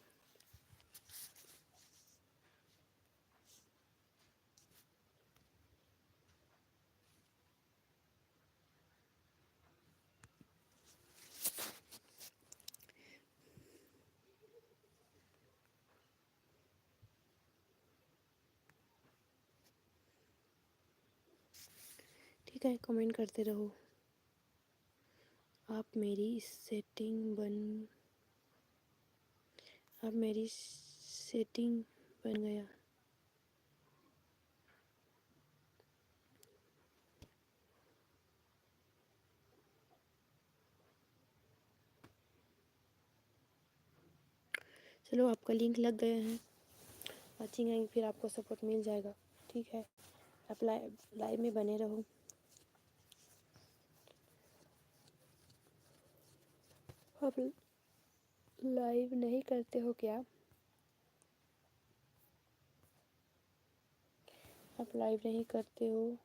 ठीक है, कमेंट करते रहो। आप मेरी सेटिंग बन गया। चलो आपका लिंक लग गया है, वाचिंग आएगी फिर आपको सपोर्ट मिल जाएगा। ठीक है, आप लाइव में बने रहो। आप लाइव नहीं करते हो क्या? आप लाइव नहीं करते हो?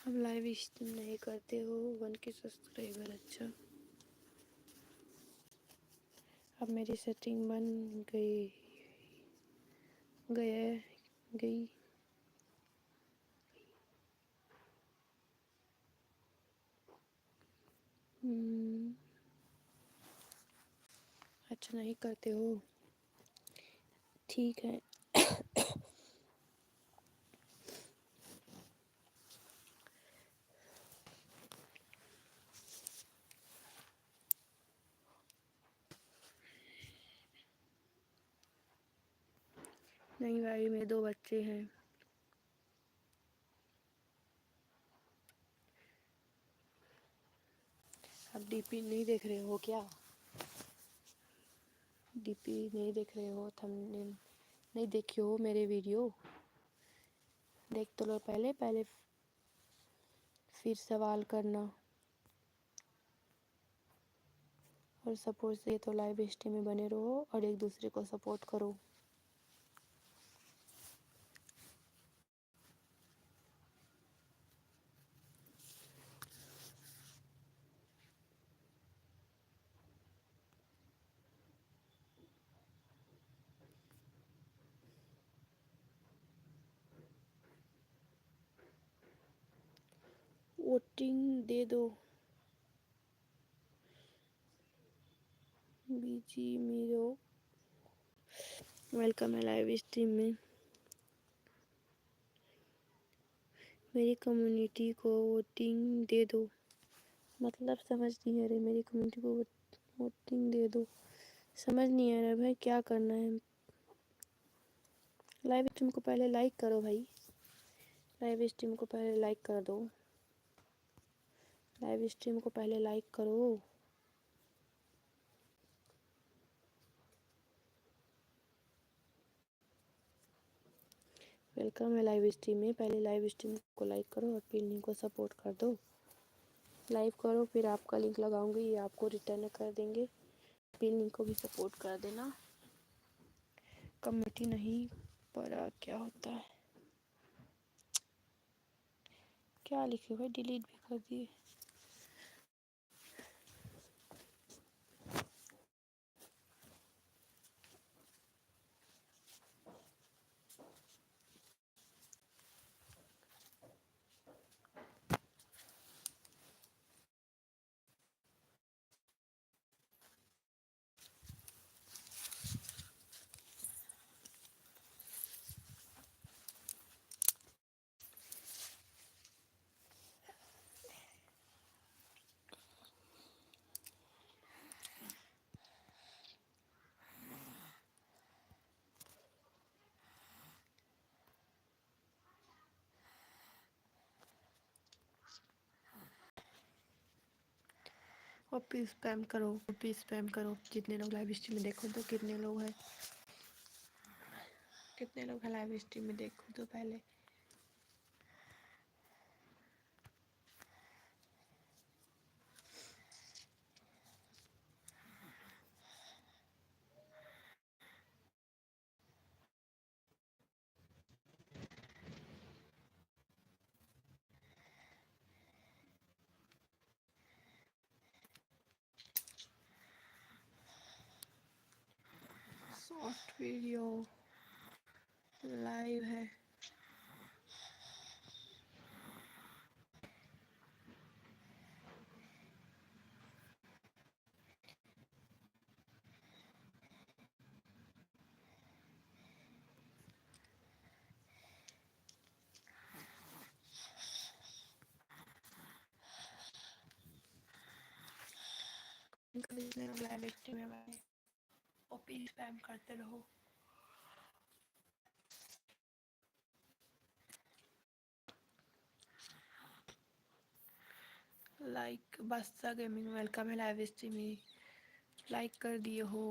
आप लाइव स्ट्रीम नहीं करते हो? 1K सब्सक्राइबर, अच्छा। अब मेरी सेटिंग बन गई गई। अच्छा, नहीं करते हो, ठीक है। नहीं भाई, मेरे 2 बच्चे हैं। आप डीपी नहीं देख रहे हो क्या? डीपी नहीं देख रहे हो? थंबनेल नहीं देखे हो मेरे वीडियो? देख तो लो पहले फिर सवाल करना। और सपोर्ट से तो लाइव स्ट्रीम में बने रहो और एक दूसरे को सपोर्ट करो। वोटिंग दे दो। बीजी मीरो, वेलकम है लाइव स्ट्रीम में। मेरी कम्युनिटी को वोटिंग दे दो, मतलब समझ नहीं आ रही। मेरी कम्युनिटी को वोटिंग दे दो, समझ नहीं आ रहा भाई क्या करना है। लाइव स्ट्रीम को पहले लाइक करो भाई, लाइव स्ट्रीम को पहले लाइक कर दो। लाइव स्ट्रीम को पहले लाइक करो। वेलकम है लाइव स्ट्रीम में। पहले लाइव स्ट्रीम को लाइक करो और फिर लिंक को सपोर्ट कर दो। लाइव करो, फिर आपका लिंक लगाऊंगी, ये आपको रिटर्न कर देंगे। फिर लिंक को भी सपोर्ट कर देना। कमेटी नहीं पढ़ा क्या होता है? क्या लिखे भाई, डिलीट भी कर दिए। कॉपी स्पैम करो, कॉपी स्पैम करो। जितने लोग लाइव स्ट्रीम में देखो तो कितने लोग हैं, कितने लोग हैं लाइव स्ट्रीम में देखो तो पहले। शॉर्ट वीडियो लाइव है। जितने लोग लाइव स्ट्रीम में कॉपी स्पैम करते रहो। लाइक बादशाह गेमिंग वेलकम है लाइव स्ट्रीम में, लाइक कर दिए हो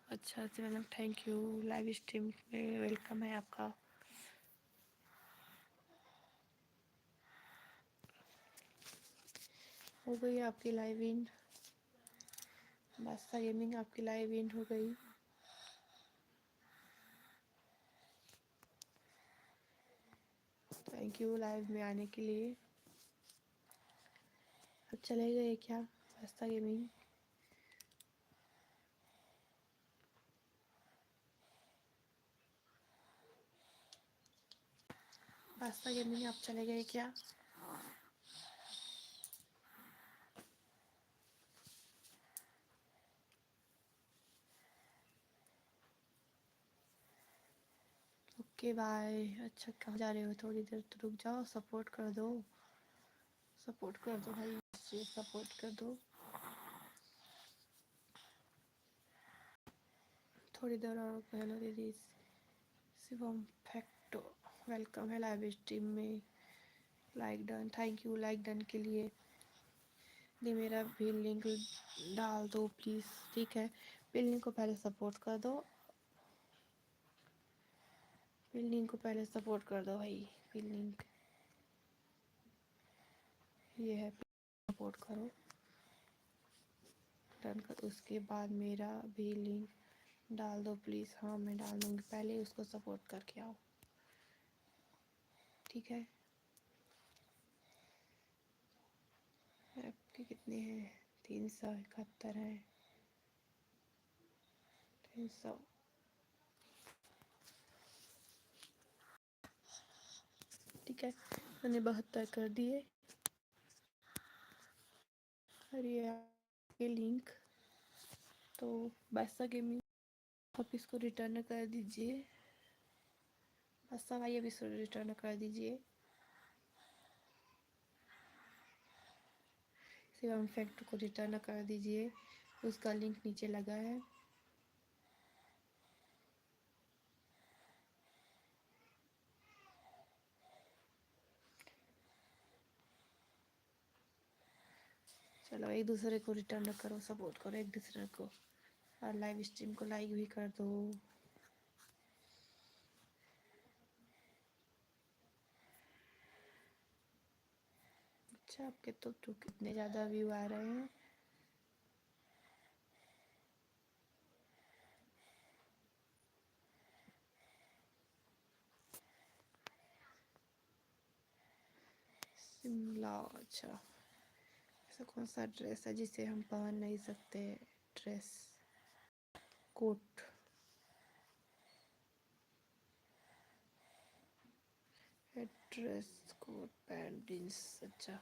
अच्छा से, मतलब थैंक यू। लाइव स्ट्रीम में वेलकम है आपका। हो गई आपकी लाइव इन, बादशाह गेमिंग आपकी लाइव इन हो गई। थैंक यू लाइव में आने के लिए। अब चले गए क्या बादशाह गेमिंग? बादशाह गेमिंग आप चले गए क्या? Okay bye. अच्छा कहाँ जा रहे हो? थोड़ी देर तो रुक जाओ, सपोर्ट कर दो, सपोर्ट कर दो भाई, सपोर्ट कर दो। थोड़ी देर और। हेलो दीदी शिवम फैक्टो, वेलकम है लाइव स्ट्रीम में। Like done, thank you like done के लिए। दी मेरा भी लिंक डाल दो प्लीज़, ठीक है। बिल्डिंग को पहले सपोर्ट कर दो, बिल्डिंग को पहले सपोर्ट कर दो भाई। बिल्डिंग ये है, सपोर्ट करो, डन कर। उसके बाद मेरा भी लिंक डाल दो प्लीज़। हाँ मैं डाल दूँगी, पहले उसको सपोर्ट करके आओ, ठीक है। आपके कितने हैं? 371 हैं। 300, ठीक है, मैंने 72 कर दिए। और ये आपके लिंक, तो बादशाह गेमिंग आप इसको रिटर्न कर दीजिए। बादशाह भाई अब इसको रिटर्न कर दीजिए। शिवम फैक्ट को रिटर्न कर दीजिए, उसका लिंक नीचे लगा है। चलो एक दूसरे को रिटर्न करो, सपोर्ट करो एक दूसरे को, और लाइव स्ट्रीम को लाइक भी कर दो। अच्छा आपके तो कितने ज़्यादा व्यू आ रहे हैं। शिमला, अच्छा ऐसा कौन सा ड्रेस है जिसे हम पहन नहीं सकते? Dress, coat, dress coat pant jeans, अच्छा।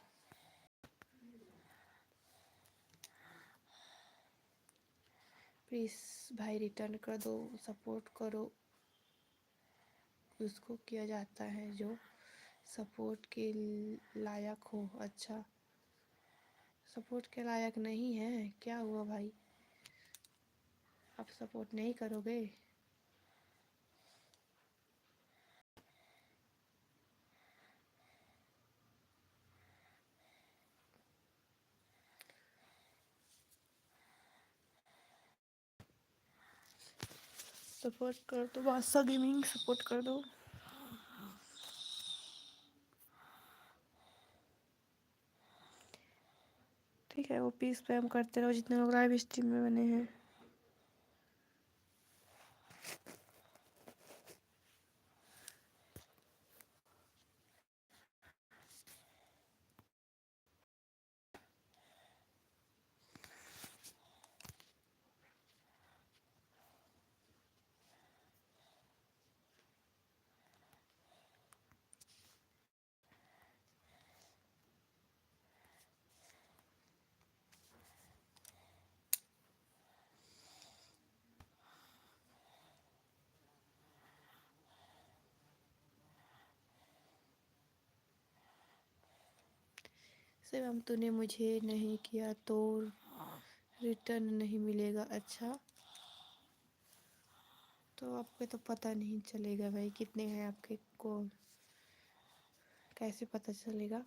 प्लीज़ भाई रिटर्न कर दो, सपोर्ट करो। उसको किया जाता है जो सपोर्ट के लायक हो। अच्छा सपोर्ट के लायक नहीं है, क्या हुआ भाई? आप सपोर्ट नहीं करोगे? सपोर्ट कर दो बादशाह गेमिंग, सपोर्ट कर दो। ठीक है वो पीस स्पैम करते रहो जितने लोग लाइव स्ट्रीम में बने हैं। शिवम तूने मुझे नहीं किया तो रिटर्न नहीं मिलेगा? अच्छा तो आपको तो पता नहीं चलेगा भाई कितने हैं आपके, को कैसे पता चलेगा?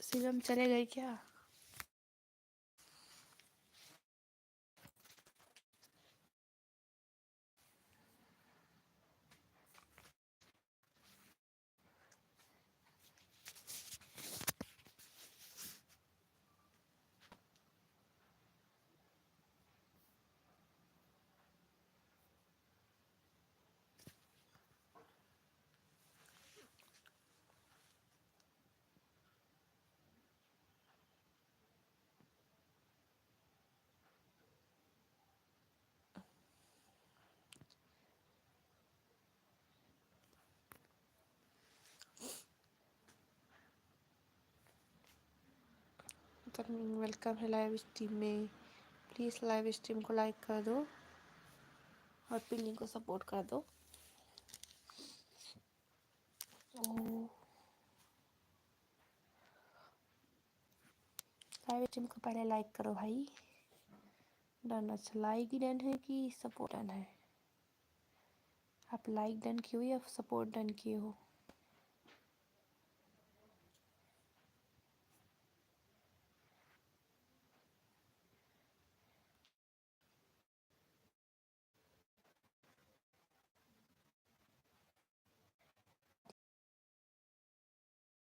शिवम चले गए क्या? वेलकम है लाइव स्ट्रीम में। प्लीज़ लाइव स्ट्रीम को लाइक कर दो और पिल्ली को सपोर्ट कर दो। लाइव स्ट्रीम को पहले लाइक करो भाई। डन? अच्छा, लाइक ही डन है कि सपोर्ट डन है? आप लाइक डन किए हो या सपोर्ट डन किए हो?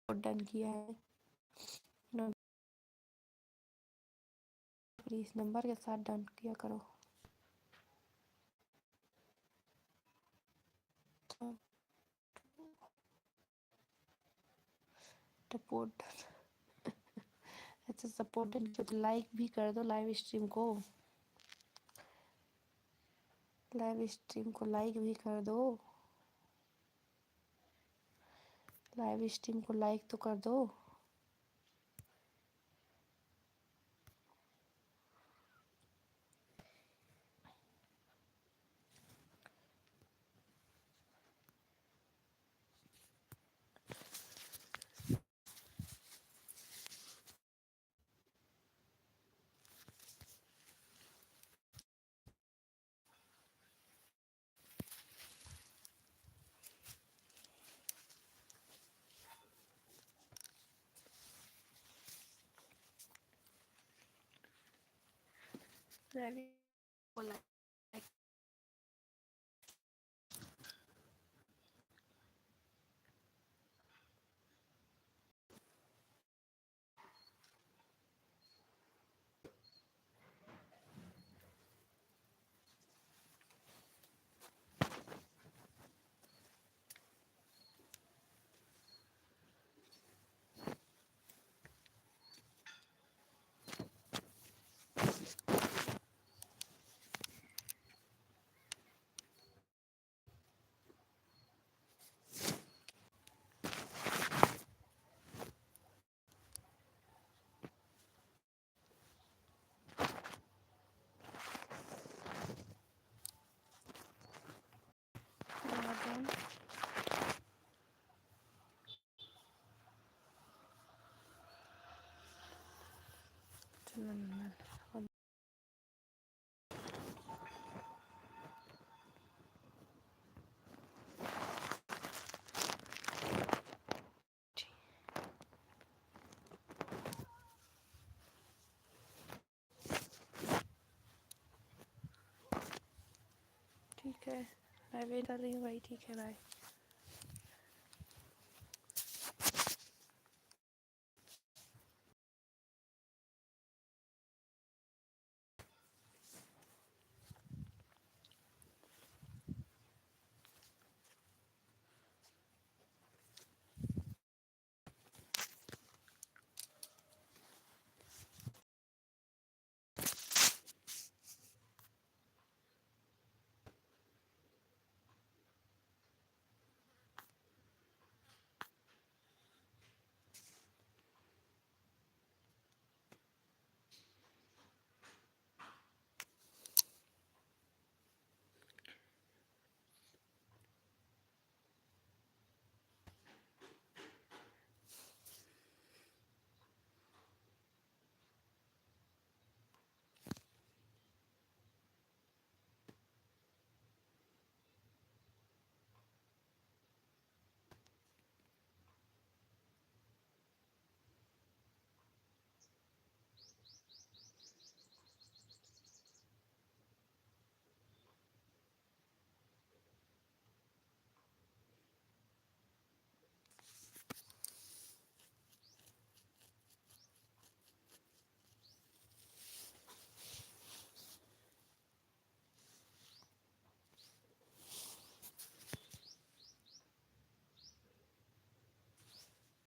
डन किया है? प्लीज नंबर के साथ डन किया करो। सपोर्ट अच्छा, सपोर्ट डन किया तो लाइक भी कर दो लाइव स्ट्रीम को। लाइव स्ट्रीम को लाइक भी कर दो। लाइव स्ट्रीम को लाइक तो कर दो। लाइव को लाइक। ठीक है, मैं वेट कर रही हूँ भाई। ठीक है, बाय।